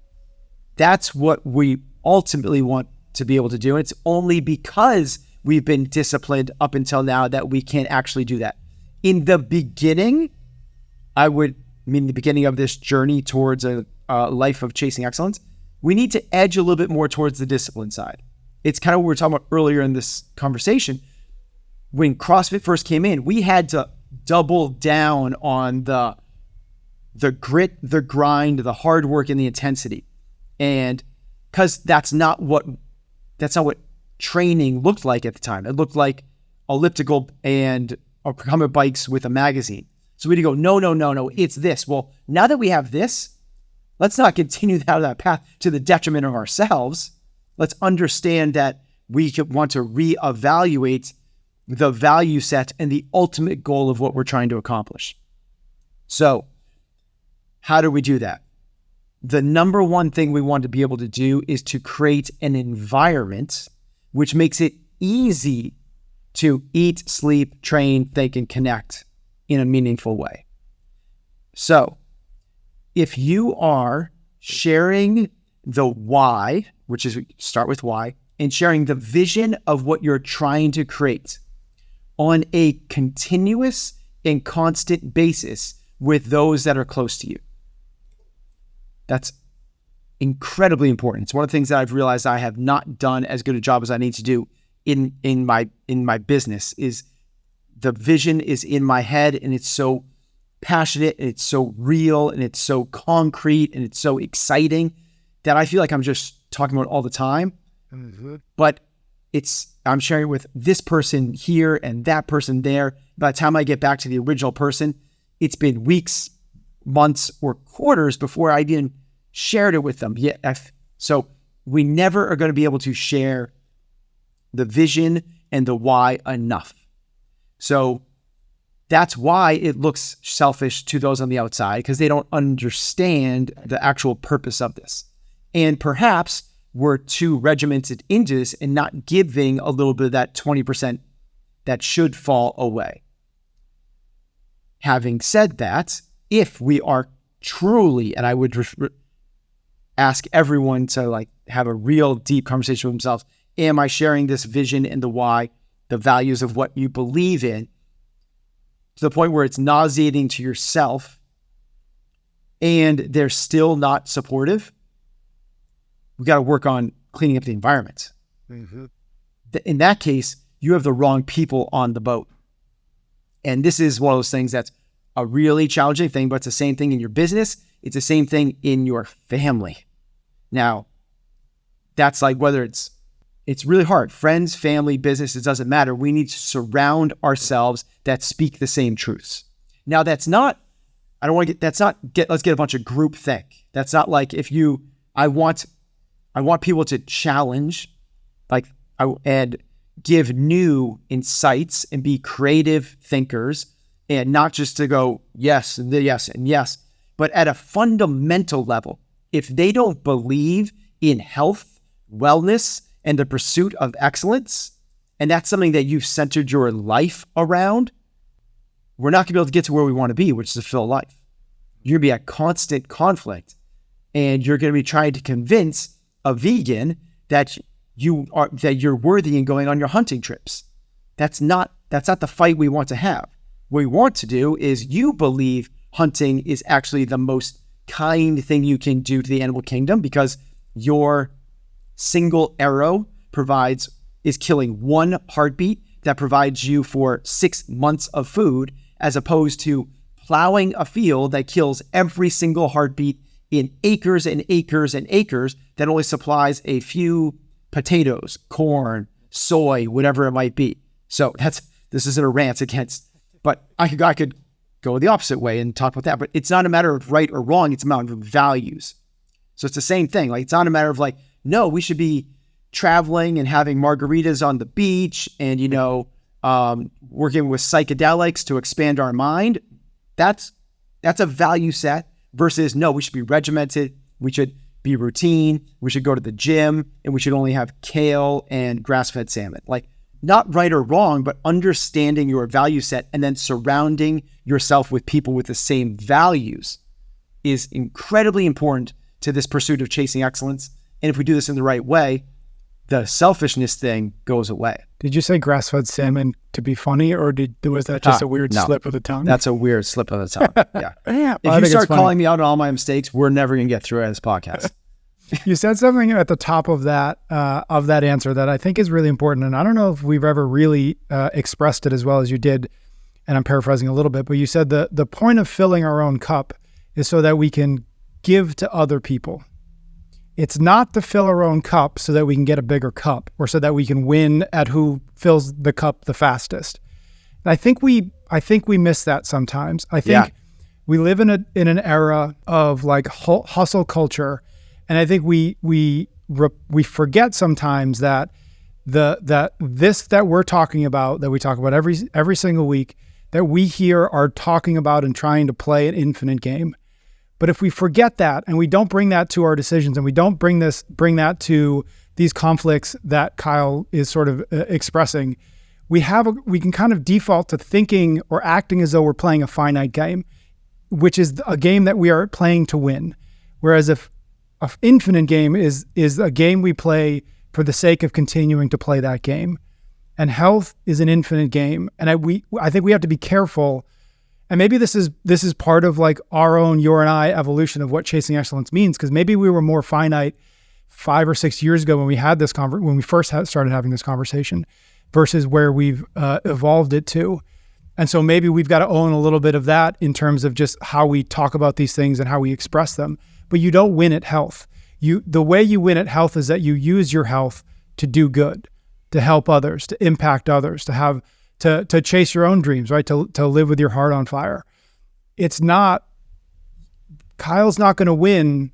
Speaker 1: That's what we ultimately want to be able to do. And it's only because we've been disciplined up until now that we can actually do that. In the beginning, the beginning of this journey towards a life of chasing excellence, we need to edge a little bit more towards the discipline side. It's kind of what we were talking about earlier in this conversation. When CrossFit first came in, we had to double down on the grit, the grind, the hard work, and the intensity. And because that's not what training looked like at the time. It looked like elliptical and recumbent bikes with a magazine. So we had to go, no, it's this. Well, now that we have this, let's not continue down that path to the detriment of ourselves. Let's understand that we want to reevaluate the value set and the ultimate goal of what we're trying to accomplish. So how do we do that? The number one thing we want to be able to do is to create an environment which makes it easy to eat, sleep, train, think, and connect in a meaningful way. So if you are sharing the why, which is start with why, and sharing the vision of what you're trying to create on a continuous and constant basis with those that are close to you. That's incredibly important. It's one of the things that I've realized I have not done as good a job as I need to do in my business. Is the vision is in my head, and it's so passionate, and it's so real, and it's so concrete, and it's so exciting that I feel like I'm just talking about it all the time. Mm-hmm. But I'm sharing with this person here and that person there. By the time I get back to the original person, it's been weeks, months, or quarters before I even shared it with them. So we never are going to be able to share the vision and the why enough. So that's why it looks selfish to those on the outside, because they don't understand the actual purpose of this. And perhaps we're too regimented into this and not giving a little bit of that 20% that should fall away. Having said that, if we are truly, and I would ask everyone to have a real deep conversation with themselves, am I sharing this vision and the why, the values of what you believe in? to the point where it's nauseating to yourself and they're still not supportive, we got to work on cleaning up the environment. Mm-hmm. In that case, you have the wrong people on the boat. And this is one of those things that's a really challenging thing, but it's the same thing in your business. It's the same thing in your family. Now, that's like whether it's really hard. Friends, family, business, it doesn't matter. We need to surround ourselves that speak the same truths. Now, let's get a bunch of group think. That's not like I want people to challenge, and give new insights and be creative thinkers, and not just to go yes and yes and yes, but at a fundamental level, if they don't believe in health, wellness, and the pursuit of excellence, and that's something that you've centered your life around, we're not going to be able to get to where we want to be, which is a full life. You're going to be at constant conflict, and you're going to be trying to convince a vegan that you're worthy in going on your hunting trips. That's not the fight we want to have. What we want to do is you believe hunting is actually the most kind thing you can do to the animal kingdom because your single arrow is killing one heartbeat that provides you for 6 months of food, as opposed to plowing a field that kills every single heartbeat in acres and acres and acres that only supplies a few potatoes, corn, soy, whatever it might be. So this isn't a rant against, but I could go the opposite way and talk about that. But it's not a matter of right or wrong. It's a matter of values. So it's the same thing. Like, it's not a matter of like, no, we should be traveling and having margaritas on the beach and, working with psychedelics to expand our mind. That's a value set versus, no, we should be regimented. We should be routine. We should go to the gym, and we should only have kale and grass-fed salmon. Like, not right or wrong, but understanding your value set and then surrounding yourself with people with the same values is incredibly important to this pursuit of chasing excellence. And if we do this in the right way, the selfishness thing goes away.
Speaker 2: Did you say grass-fed salmon to be funny, or was that just a weird slip of the tongue?
Speaker 1: That's a weird slip of the tongue. Yeah. Yeah. If you start calling me out on all my mistakes, we're never going to get through this podcast.
Speaker 2: You said something at the top of that answer that I think is really important, and I don't know if we've ever really expressed it as well as you did. And I'm paraphrasing a little bit, but you said the point of filling our own cup is so that we can give to other people. It's not to fill our own cup so that we can get a bigger cup or so that we can win at who fills the cup the fastest. And I think we miss that sometimes. I think we live in an era of like hustle culture, and I think we forget sometimes that that we're talking about, that we talk about every single week, that we here are talking about and trying to play an infinite game. But if we forget that and we don't bring that to our decisions, and we don't bring that to these conflicts that Kyle is sort of expressing, we can kind of default to thinking or acting as though we're playing a finite game, which is a game that we are playing to win. Whereas if an infinite game is a game we play for the sake of continuing to play that game, and health is an infinite game. And I think we have to be careful. And maybe this is part of like our own, your and I, evolution of what chasing excellence means, because maybe we were more finite 5 or 6 years ago when we had this when we first started having this conversation, versus where we've evolved it to. And so maybe we've got to own a little bit of that in terms of just how we talk about these things and how we express them. But you don't win at health. The way you win at health is that you use your health to do good, to help others, to impact others, to chase your own dreams, right? To live with your heart on fire. Kyle's not going to win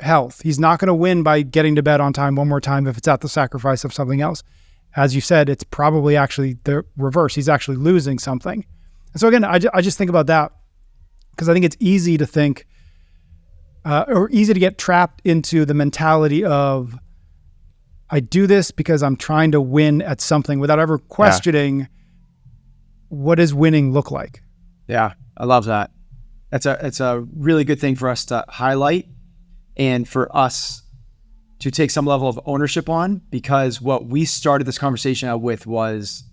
Speaker 2: health. He's not going to win by getting to bed on time one more time if it's at the sacrifice of something else. As you said, it's probably actually the reverse. He's actually losing something. And so again, I just think about that because I think it's easy to think, or easy to get trapped into the mentality of, I do this because I'm trying to win at something without ever questioning what does winning look like.
Speaker 1: Yeah, I love that. It's a really good thing for us to highlight and for us to take some level of ownership on, because what we started this conversation out with was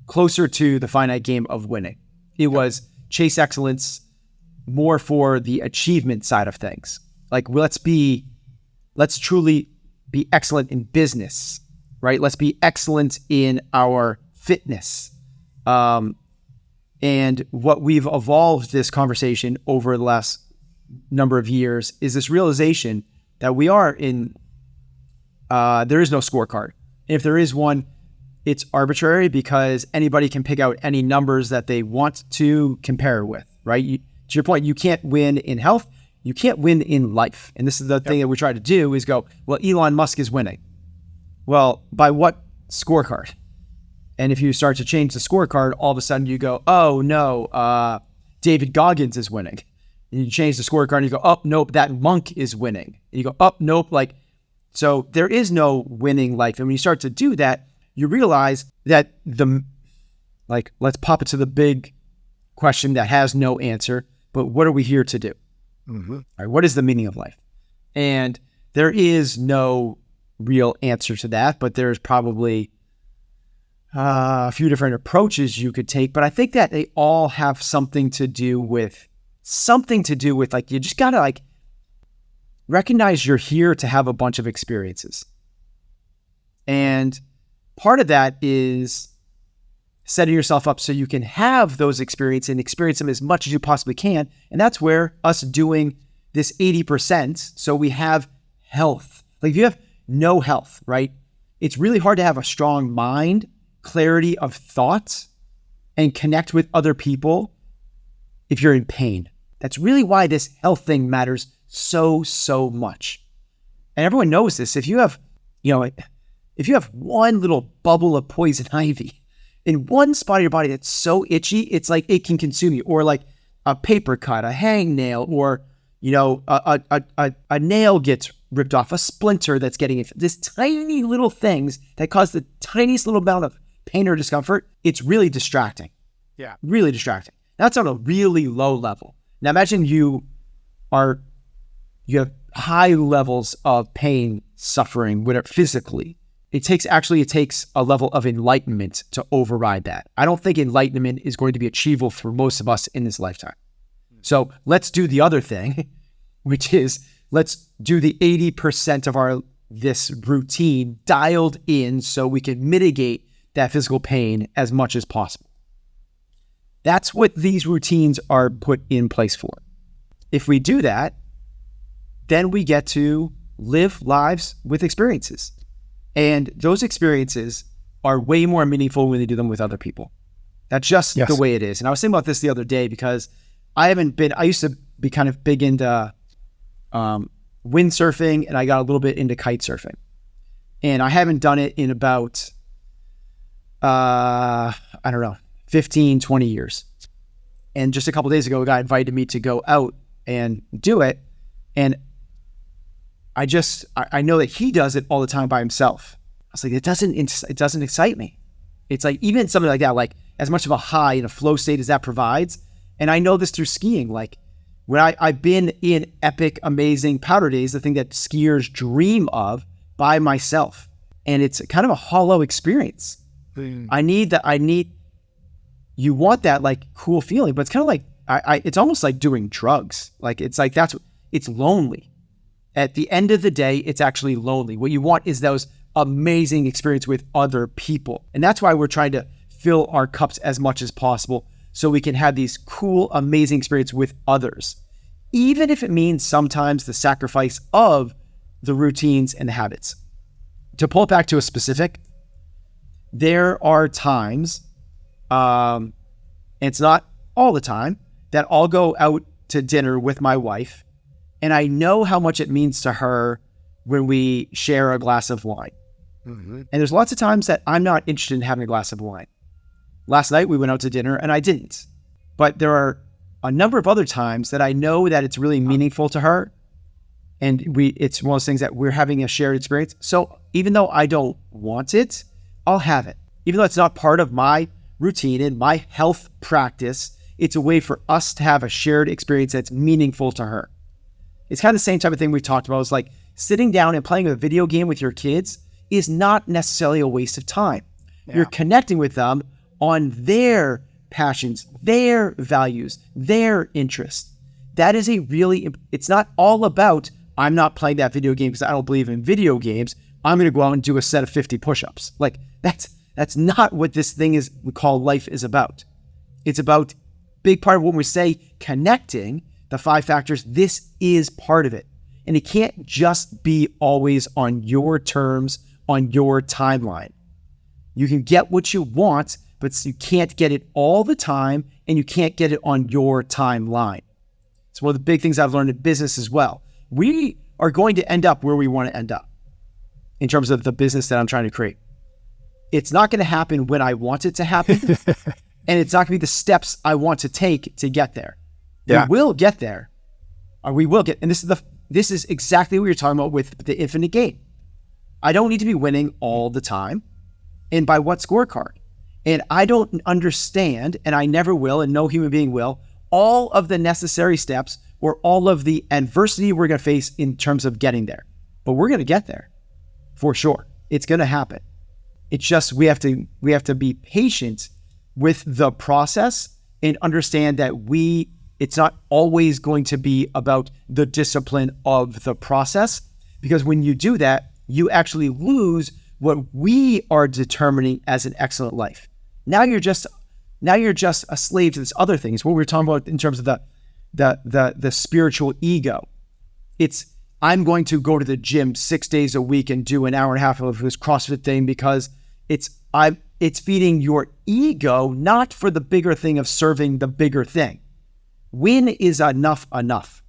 Speaker 1: closer to the finite game of winning. It was chase excellence more for the achievement side of things. Like, let's truly be excellent in business, right? Let's be excellent in our fitness. And what we've evolved this conversation over the last number of years is this realization that we are in, there is no scorecard. And if there is one, it's arbitrary because anybody can pick out any numbers that they want to compare with, right? To your point, you can't win in health. You can't win in life. And this is the thing that we try to do is go, well, Elon Musk is winning. Well, by what scorecard? And if you start to change the scorecard, all of a sudden you go, oh no, David Goggins is winning. And you change the scorecard and you go, oh, nope, that monk is winning. And you go, oh, nope. Like, so there is no winning life. And when you start to do that, you realize that let's pop it to the big question that has no answer, but what are we here to do? Mm-hmm. All right, what is the meaning of life? And there is no real answer to that, but there's probably a few different approaches you could take. But I think that they all have something to do with like, you just gotta like recognize you're here to have a bunch of experiences. And part of that is setting yourself up so you can have those experiences and experience them as much as you possibly can. And that's where us doing this 80%, so we have health. Like if you have no health, right? It's really hard to have a strong mind, clarity of thought, and connect with other people if you're in pain. That's really why this health thing matters so much. And everyone knows this. If you have, if you have one little bubble of poison ivy in one spot of your body that's so itchy, it's like it can consume you. Or like a paper cut, a hangnail, or a nail gets ripped off, a splinter that's getting it. This tiny little things that cause the tiniest little amount of pain or discomfort, it's really distracting.
Speaker 2: Yeah.
Speaker 1: Really distracting. That's on a really low level. Now imagine you have high levels of pain, suffering, whatever, physically. It takes a level of enlightenment to override that. I don't think enlightenment is going to be achievable for most of us in this lifetime. So let's do the other thing, which is let's do the 80% of this routine dialed in so we can mitigate that physical pain as much as possible. That's what these routines are put in place for. If we do that, then we get to live lives with experiences. And those experiences are way more meaningful when they do them with other people. That's just the way it is. And I was thinking about this the other day because I used to be kind of big into windsurfing, and I got a little bit into kite surfing. And I haven't done it in about, 15, 20 years. And just a couple of days ago, a guy invited me to go out and do it. And I know that he does it all the time by himself. I was like, it doesn't excite me. It's like, even something like that, like as much of a high and a flow state as that provides. And I know this through skiing. Like when I've been in epic, amazing powder days, the thing that skiers dream of by myself. And it's kind of a hollow experience. You want that like cool feeling, but it's kind of like, it's almost like doing drugs. Like, it's like, it's lonely. At the end of the day, it's actually lonely. What you want is those amazing experiences with other people. And that's why we're trying to fill our cups as much as possible so we can have these cool, amazing experiences with others. Even if it means sometimes the sacrifice of the routines and the habits. To pull it back to a specific, there are times, and it's not all the time, that I'll go out to dinner with my wife, and I know how much it means to her when we share a glass of wine. Mm-hmm. And there's lots of times that I'm not interested in having a glass of wine. Last night we went out to dinner and I didn't. But there are a number of other times that I know that it's really meaningful to her. And it's one of those things that we're having a shared experience. So even though I don't want it, I'll have it. Even though it's not part of my routine and my health practice, it's a way for us to have a shared experience that's meaningful to her. It's kind of the same type of thing we talked about. It's like sitting down and playing a video game with your kids is not necessarily a waste of time. Yeah. You're connecting with them on their passions, their values, their interests. That is it's not all about, I'm not playing that video game because I don't believe in video games. I'm going to go out and do a set of 50 push-ups. Like that's not what this thing we call life is about. It's about, big part of when we say connecting the 5 factors, this is part of it. And it can't just be always on your terms, on your timeline. You can get what you want, but you can't get it all the time, and you can't get it on your timeline. It's one of the big things I've learned in business as well. We are going to end up where we want to end up in terms of the business that I'm trying to create. It's not going to happen when I want it to happen, and it's not going to be the steps I want to take to get there. Yeah. We will get there. And this is exactly what you're talking about with the infinite game. I don't need to be winning all the time. And by what scorecard? And I don't understand, and I never will, and no human being will, all of the necessary steps or all of the adversity we're going to face in terms of getting there. But we're going to get there for sure. It's going to happen. It's just we have to be patient with the process and understand that it's not always going to be about the discipline of the process, because when you do that, you actually lose what we are determining as an excellent life. Now you're just a slave to this other thing. It's what we were talking about in terms of the spiritual ego. It's, I'm going to go to the gym 6 days a week and do an hour and a half of this CrossFit thing because it's feeding your ego, not for the bigger thing of serving the bigger thing. When is enough?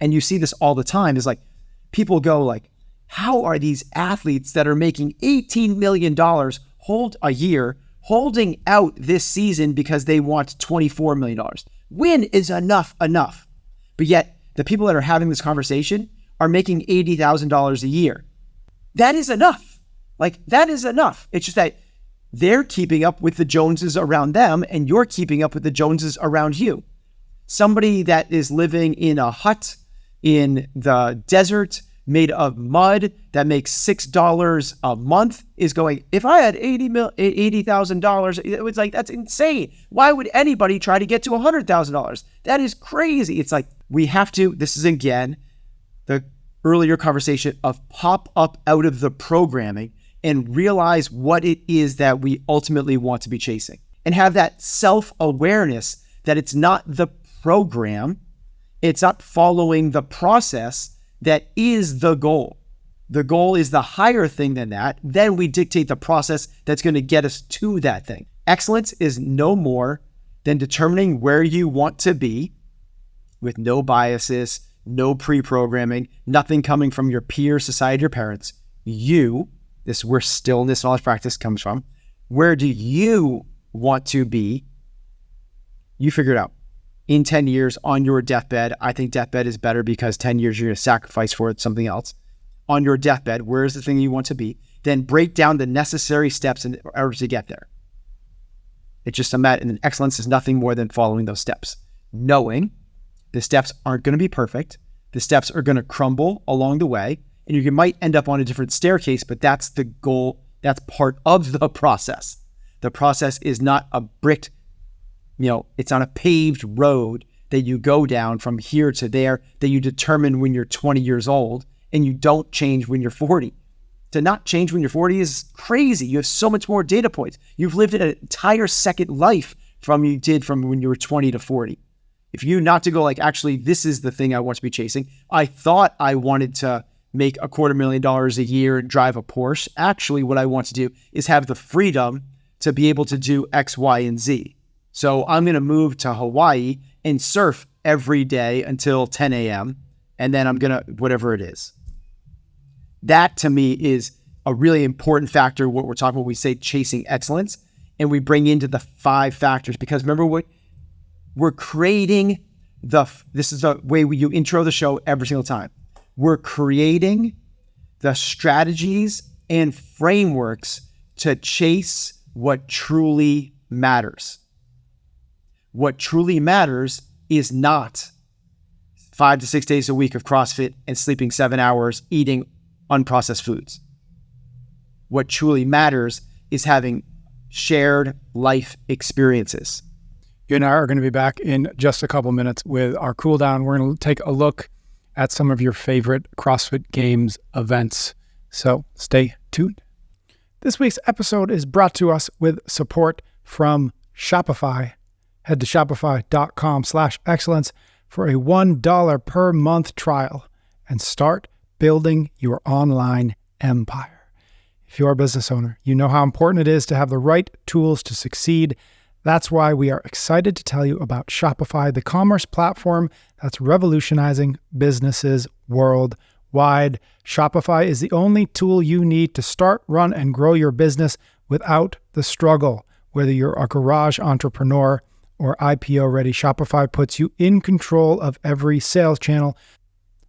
Speaker 1: And you see this all the time. Is like, people go like, how are these athletes that are making $18 million a year holding out this season because they want $24 million? When is enough? But yet the people that are having this conversation are making $80,000 a year. That is enough. Like, that is enough. It's just that they're keeping up with the Joneses around them and you're keeping up with the Joneses around you. Somebody that is living in a hut in the desert made of mud that makes $6 a month is going, if I had $80,000, it was like, that's insane. Why would anybody try to get to $100,000? That is crazy. It's like, we have to, this is again, the earlier conversation of pop up out of the programming and realize what it is that we ultimately want to be chasing, and have that self-awareness that it's not the program, it's not following the process that is the goal. The goal is the higher thing than that. Then we dictate the process that's going to get us to that thing. Excellence is no more than determining where you want to be with no biases, no pre-programming, nothing coming from your peer, society, your parents. This is where stillness, knowledge, practice comes from. Where do you want to be? You figure it out. In 10 years, on your deathbed, I think deathbed is better because 10 years you're going to sacrifice for something else. On your deathbed, where is the thing you want to be? Then break down the necessary steps in order to get there. It's just and excellence is nothing more than following those steps. Knowing the steps aren't going to be perfect. The steps are going to crumble along the way, and you might end up on a different staircase, but that's the goal. That's part of the process. The process is not a bricked, it's on a paved road that you go down from here to there that you determine when you're 20 years old, and you don't change when you're 40. To not change when you're 40 is crazy. You have so much more data points. You've lived an entire second life from when you were 20 to 40. If you not to go like, actually, this is the thing I want to be chasing. I thought I wanted to make $250,000 a year and drive a Porsche. Actually, what I want to do is have the freedom to be able to do X, Y, and Z. So I'm going to move to Hawaii and surf every day until 10 a.m. And then I'm going to, whatever it is. That to me is a really important factor. What we're talking about, we say chasing excellence, and we bring into the 5 factors, because remember what we're creating this is the way you intro the show every single time. We're creating the strategies and frameworks to chase what truly matters. What truly matters is not 5 to 6 days a week of CrossFit and sleeping 7 hours, eating unprocessed foods. What truly matters is having shared life experiences.
Speaker 2: You and I are going to be back in just a couple minutes with our cool down. We're going to take a look at some of your favorite CrossFit Games events. So stay tuned. This week's episode is brought to us with support from Shopify. Head to shopify.com/excellence for a $1 per month trial and start building your online empire. If you're a business owner, you know how important it is to have the right tools to succeed. That's why we are excited to tell you about Shopify, the commerce platform that's revolutionizing businesses worldwide. Shopify is the only tool you need to start, run, and grow your business without the struggle. Whether you're a garage entrepreneur or IPO ready, Shopify puts you in control of every sales channel.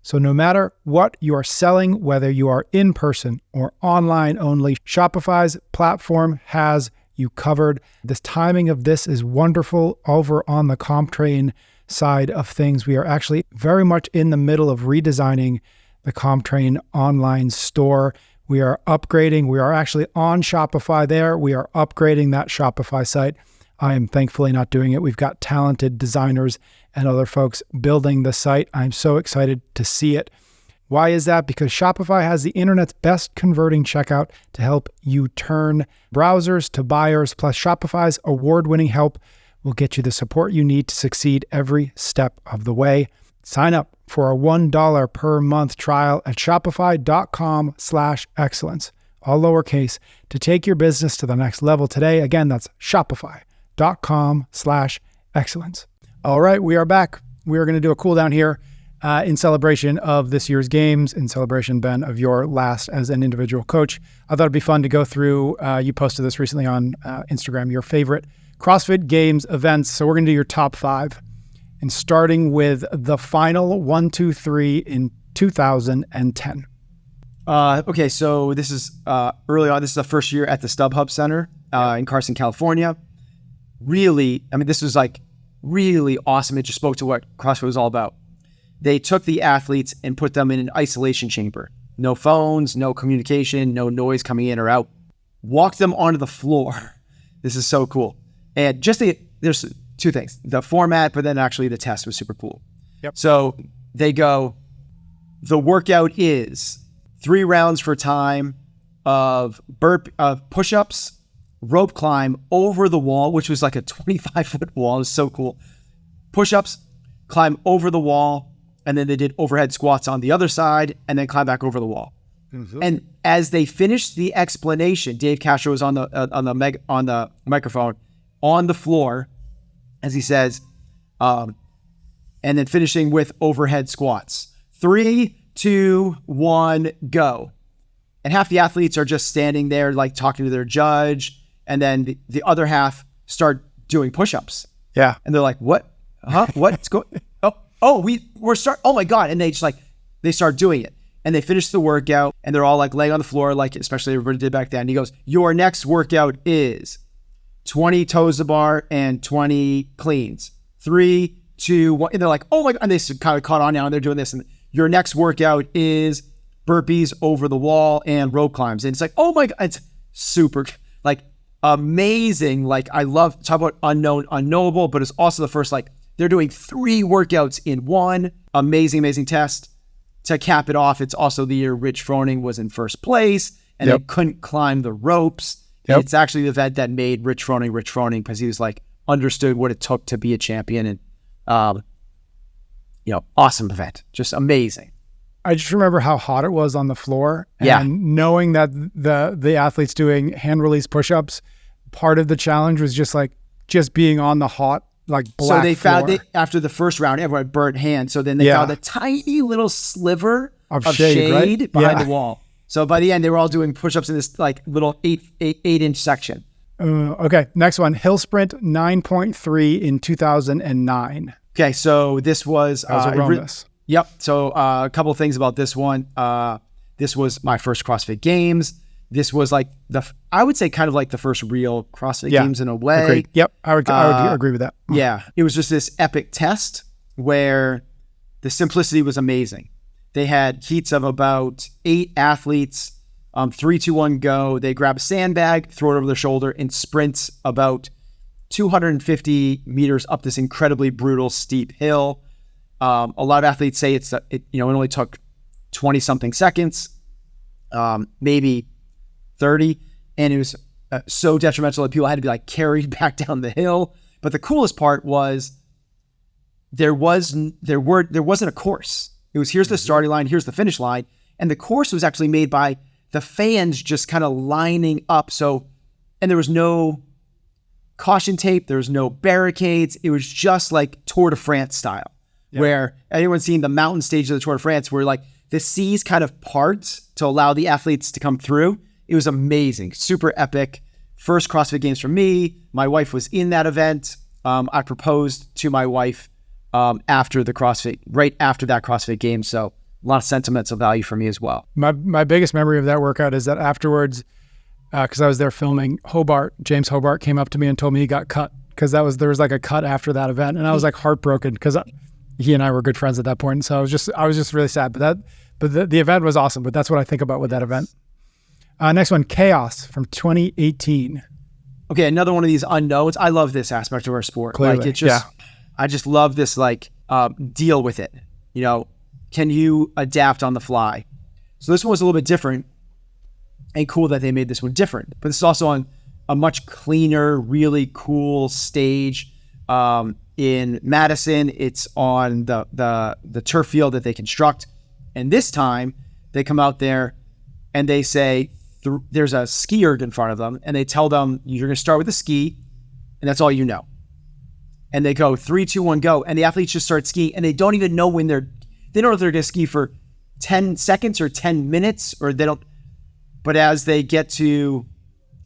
Speaker 2: So no matter what you are selling, whether you are in person or online only, Shopify's platform has you covered. This timing of this is wonderful over on the CompTrain side of things. We are actually very much in the middle of redesigning the CompTrain online store. We are upgrading. We are actually on Shopify there. We are upgrading that Shopify site. I am thankfully not doing it. We've got talented designers and other folks building the site. I'm so excited to see it. Why is that? Because Shopify has the internet's best converting checkout to help you turn browsers to buyers. Plus, Shopify's award-winning help will get you the support you need to succeed every step of the way. Sign up for a $1 per month trial at shopify.com/excellence, all lowercase, to take your business to the next level today. Again, that's shopify.com/excellence. All right, we are back. We are going to do a cool down here in celebration of this year's games, in celebration, Ben, of your last as an individual coach. I thought it'd be fun to go through, you posted this recently on Instagram, your favorite CrossFit Games events. So we're going to do your top 5. And starting with the final 1, 2, 3 in 2010.
Speaker 1: Okay, so this is early on. This is the first year at the StubHub Center in Carson, California. Really, I mean, this was like really awesome. It just spoke to what CrossFit was all about. They took the athletes and put them in an isolation chamber. No phones, no communication, no noise coming in or out. Walked them onto the floor. This is so cool. And there's 2 things. The format, but then actually the test was super cool.
Speaker 2: Yep.
Speaker 1: So they go, the workout is 3 rounds for time of push-ups, rope climb over the wall, which was like a 25-foot wall. It was so cool. Push-ups, climb over the wall, and then they did overhead squats on the other side, and then climb back over the wall. Mm-hmm. And as they finished the explanation, Dave Castro was on the microphone on the floor, as he says, and then finishing with overhead squats. 3, 2, 1, go. And half the athletes are just standing there, like talking to their judge, and then the other half start doing push-ups.
Speaker 2: Yeah.
Speaker 1: And they're like, what? Huh? What's going? Oh my God. And they start doing it. And they finish the workout, and they're all like laying on the floor, like especially everybody did back then. And he goes, your next workout is 20 toes to bar and 20 cleans. 3, 2, 1. And they're like, oh my God. And they kind of caught on now, and they're doing this. And your next workout is burpees over the wall and rope climbs. And it's like, oh my God. It's super like amazing. Like I love talk about unknowable, but it's also the first, like they're doing 3 workouts in one. Amazing test. To cap it off, it's also the year Rich Froning was in first place, and they couldn't climb the ropes. Yep. It's actually the event that made Rich Froning because he was like understood what it took to be a champion, and awesome event, just amazing.
Speaker 2: I just remember how hot it was on the floor, and knowing that the athletes doing hand release push-ups, part of the challenge was just being on the hot, like black. So they found
Speaker 1: after the first round, everyone had burnt hands. So then they found a tiny little sliver of shade right? behind the wall. So by the end, they were all doing push-ups in this like little 8-inch section.
Speaker 2: Okay, next one, Hill Sprint 9.3 in 2009.
Speaker 1: Okay, so this was
Speaker 2: Aromas.
Speaker 1: Yep. So a couple of things about this one. This was my first CrossFit Games. This was like I would say kind of like the first real CrossFit Games in a way.
Speaker 2: Agreed. Yep. I would agree with that.
Speaker 1: Yeah. It was just this epic test where the simplicity was amazing. They had heats of about 8 athletes 3, 2, 1, go. They grab a sandbag, throw it over their shoulder, and sprint about 250 meters up this incredibly brutal, steep hill. A lot of athletes say it only took 20 something seconds, maybe 30. And it was so detrimental that people had to be like carried back down the hill. But the coolest part was there wasn't a course. It was, here's the starting line, here's the finish line. And the course was actually made by the fans just kind of lining up. And there was no caution tape, there was no barricades. It was just like Tour de France style, where anyone's seen the mountain stage of the Tour de France, where like the seas kind of part to allow the athletes to come through. It was amazing, super epic. First CrossFit Games for me. My wife was in that event. I proposed to my wife right after that CrossFit Games. So a lot of sentimental value for me as well.
Speaker 2: My biggest memory of that workout is that afterwards, because I was there filming, James Hobart came up to me and told me he got cut, because there was like a cut after that event, and I was like heartbroken because he and I were good friends at that point. So I was just really sad. But the event was awesome. But that's what I think about with that event. Next one, Chaos from 2018.
Speaker 1: Okay, another one of these unknowns. I love this aspect of our sport.
Speaker 2: Clearly,
Speaker 1: like I just love this deal with it. Can you adapt on the fly? So this one was a little bit different, and cool that they made this one different. But this is also on a much cleaner, really cool stage in Madison. It's on the turf field that they construct, and this time they come out there and they say there's a ski erg in front of them, and they tell them you're going to start with a ski, and that's all you know. And they go 3, 2, 1, go, and the athletes just start skiing, and they don't even know they don't know if they're going to ski for 10 seconds or 10 minutes, or they don't. But as they get to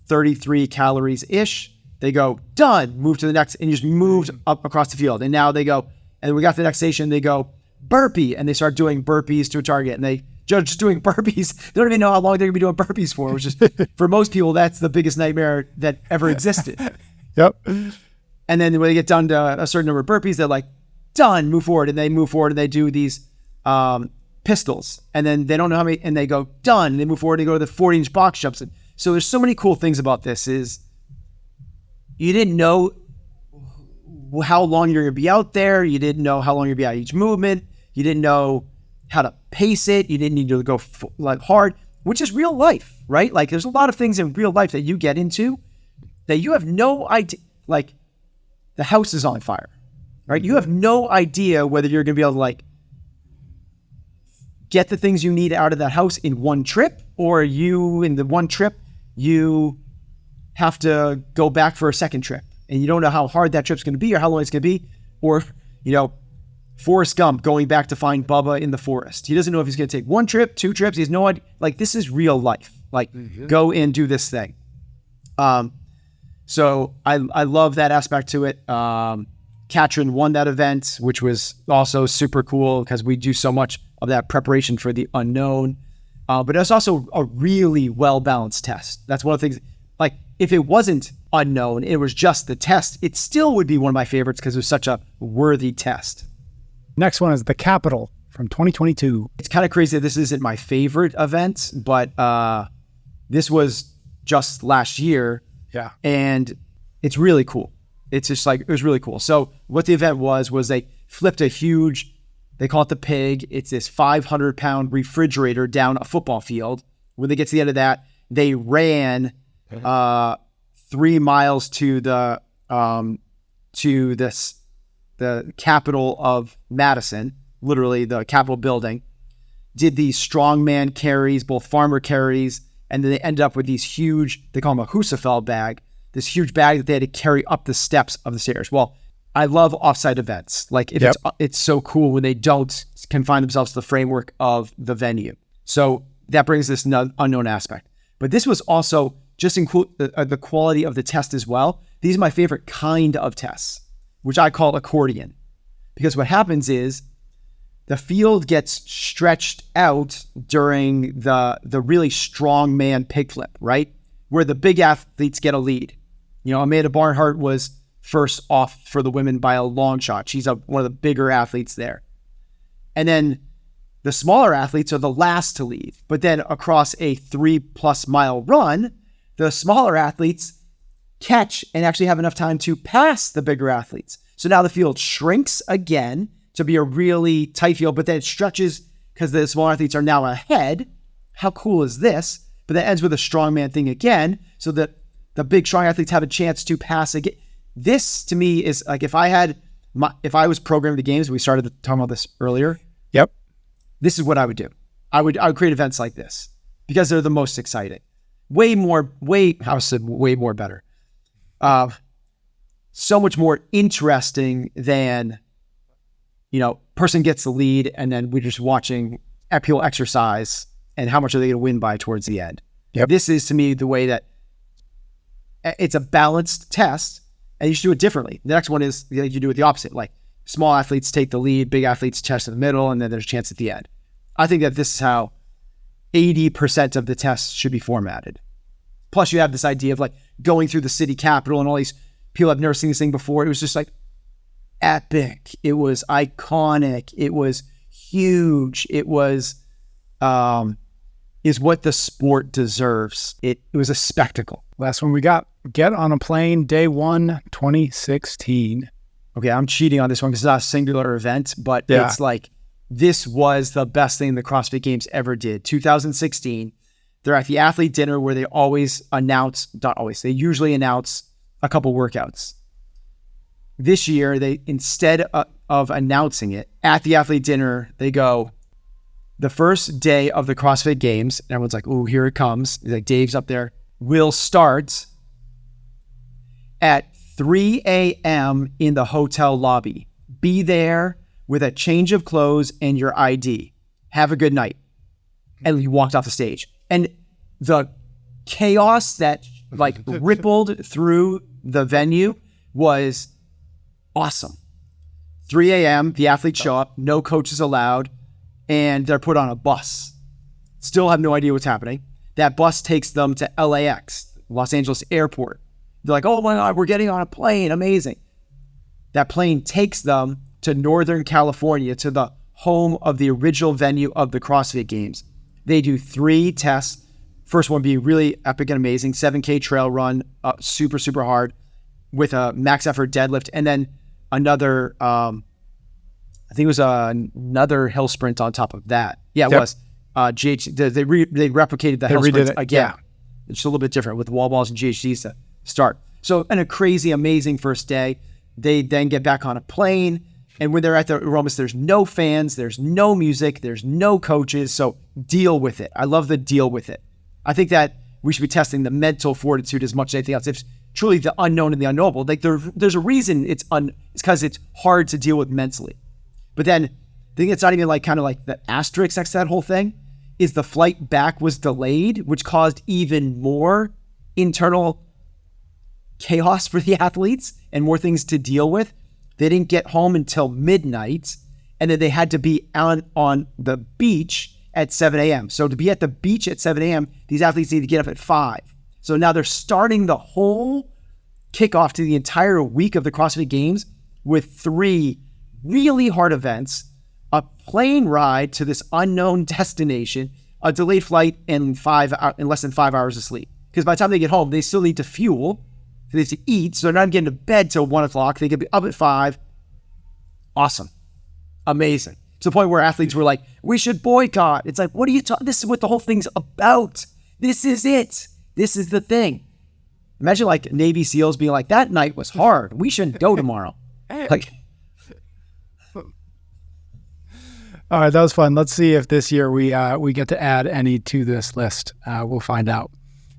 Speaker 1: 33 calories ish, they go done, move to the next, and just moved up across the field. And now they go, and we got to the next station, they go burpee, and they start doing burpees to a target, and they just doing burpees. They don't even know how long they're going to be doing burpees for, which is, for most people, that's the biggest nightmare that ever existed.
Speaker 2: Yep.
Speaker 1: And then when they get done to a certain number of burpees, they're like, done, move forward. And they move forward and they do these pistols. And then they don't know how many, and they go, done. And they move forward and they go to the 40-inch box jumps. And so there's so many cool things about this is you didn't know how long you're going to be out there. You didn't know how long you're going to be out each movement. You didn't know how to pace it. You didn't need to go hard, which is real life, right? Like there's a lot of things in real life that you get into that you have no idea, like the house is on fire, right? You have no idea whether you're going to be able to like get the things you need out of that house in one trip, or in the one trip, you have to go back for a second trip and you don't know how hard that trip's going to be or how long it's going to be, or, Forrest Gump going back to find Bubba in the forest. He doesn't know if he's going to take 1 trip, 2 trips. He has no idea. Like, this is real life. Like, go and do this thing. So I love that aspect to it. Katrin won that event, which was also super cool because we do so much of that preparation for the unknown. But it's also a really well-balanced test. That's one of the things, like, if it wasn't unknown, it was just the test, it still would be one of my favorites because it was such a worthy test.
Speaker 2: Next one is the Capitol from 2022.
Speaker 1: It's kind of crazy that this isn't my favorite event, but this was just last year.
Speaker 2: Yeah.
Speaker 1: And it's really cool. It's just like, it was really cool. So what the event was they flipped a huge, they call it the pig. It's this 500-pound refrigerator down a football field. When they get to the end of that, they ran 3 miles to the Capitol of Madison, literally the Capitol building, did these strongman carries, both farmer carries, and then they ended up with these huge, they call them a Husafell bag, this huge bag that they had to carry up the steps of the stairs. Well, I love offsite events. Like it's so cool when they don't confine themselves to the framework of the venue. So that brings this unknown aspect. But this was also just include the quality of the test as well. These are my favorite kind of tests, which I call accordion. Because what happens is the field gets stretched out during the really strong man pig flip, right? Where the big athletes get a lead. Amanda Barnhart was first off for the women by a long shot. She's one of the bigger athletes there. And then The smaller athletes are the last to leave. But then across a 3+ mile run, the smaller athletes catch and actually have enough time to pass the bigger athletes. So now the field shrinks again to be a really tight field, but then it stretches because the smaller athletes are now ahead. How cool is this? But that ends with a strongman thing again, so that the big strong athletes have a chance to pass again. This to me is like, if I was programming the games, we started talking about this earlier.
Speaker 2: Yep.
Speaker 1: This is what I would do. I would create events like this because they're the most exciting. Way more better. So much more interesting than, person gets the lead and then we're just watching people exercise and how much are they going to win by towards the end.
Speaker 2: Yep.
Speaker 1: This is to me the way that it's a balanced test and you should do it differently. The next one is you do it the opposite. Like small athletes take the lead, big athletes test in the middle, and then there's a chance at the end. I think that this is how 80% of the tests should be formatted. Plus you have this idea of like going through the city capitol and all these people have never seen this thing before. It was just like epic. It was iconic. It was huge. It was, is what the sport deserves. It was a spectacle.
Speaker 2: Last one we got. Get on a plane, day 1, 2016.
Speaker 1: Okay, I'm cheating on this one because it's not a singular event, but It's like, this was the best thing the CrossFit Games ever did. 2016, they're at the athlete dinner where they they usually announce a couple workouts. This year, they instead of announcing it at the athlete dinner, they go, the first day of the CrossFit Games, and everyone's like, "Ooh, here it comes." Like Dave's up there. Will start at 3 a.m. in the hotel lobby. Be there with a change of clothes and your ID. Have a good night. And you walked off the stage. And the chaos that rippled through the venue was awesome. 3 a.m., the athletes show up, no coaches allowed, and they're put on a bus. Still have no idea what's happening. That bus takes them to LAX, Los Angeles Airport. They're like, oh my God, we're getting on a plane, amazing. That plane takes them to Northern California, to the home of the original venue of the CrossFit Games. They do 3 tests. First one being really epic and amazing, 7K trail run, super, super hard with a max effort deadlift. And then another, I think it was another hill sprint on top of that. Yeah, it was. GH, they replicated the hill sprint again. Yeah. It's a little bit different with wall balls and GHDs to start. So, and a crazy, amazing first day. They then get back on a plane. And when they're at the Aromas, there's no fans, there's no music, there's no coaches. So deal with it. I love the deal with it. I think that we should be testing the mental fortitude as much as anything else. It's truly the unknown and the unknowable. Like there's a reason it's because it's hard to deal with mentally. But then the thing that's not even kind of like the asterisk next to that whole thing is the flight back was delayed, which caused even more internal chaos for the athletes and more things to deal with. They didn't get home until midnight, and then they had to be on the beach at 7 a.m. So to be at the beach at 7 a.m., these athletes need to get up at 5. So now they're starting the whole kickoff to the entire week of the CrossFit Games with 3 really hard events, a plane ride to this unknown destination, a delayed flight, and less than 5 hours of sleep. Because by the time they get home, they still need to fuel. They have to eat, so they're not getting to bed till 1 o'clock. They could be up at 5. Awesome. Amazing. To the point where athletes were like, we should boycott. It's like, what are you talking? This is what the whole thing's about. This is it. This is the thing. Imagine Navy SEALs being like, that night was hard. We shouldn't go tomorrow.
Speaker 2: All right, that was fun. Let's see if this year we get to add any to this list. We'll find out.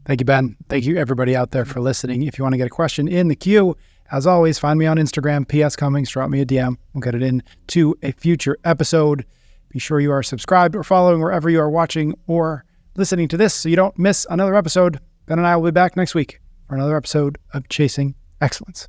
Speaker 2: Thank you, Ben. Thank you, everybody out there, for listening. If you want to get a question in the queue, as always, find me on Instagram, PS Cummings, drop me a DM. We'll get it into a future episode. Be sure you are subscribed or following wherever you are watching or listening to this so you don't miss another episode. Ben and I will be back next week for another episode of Chasing Excellence.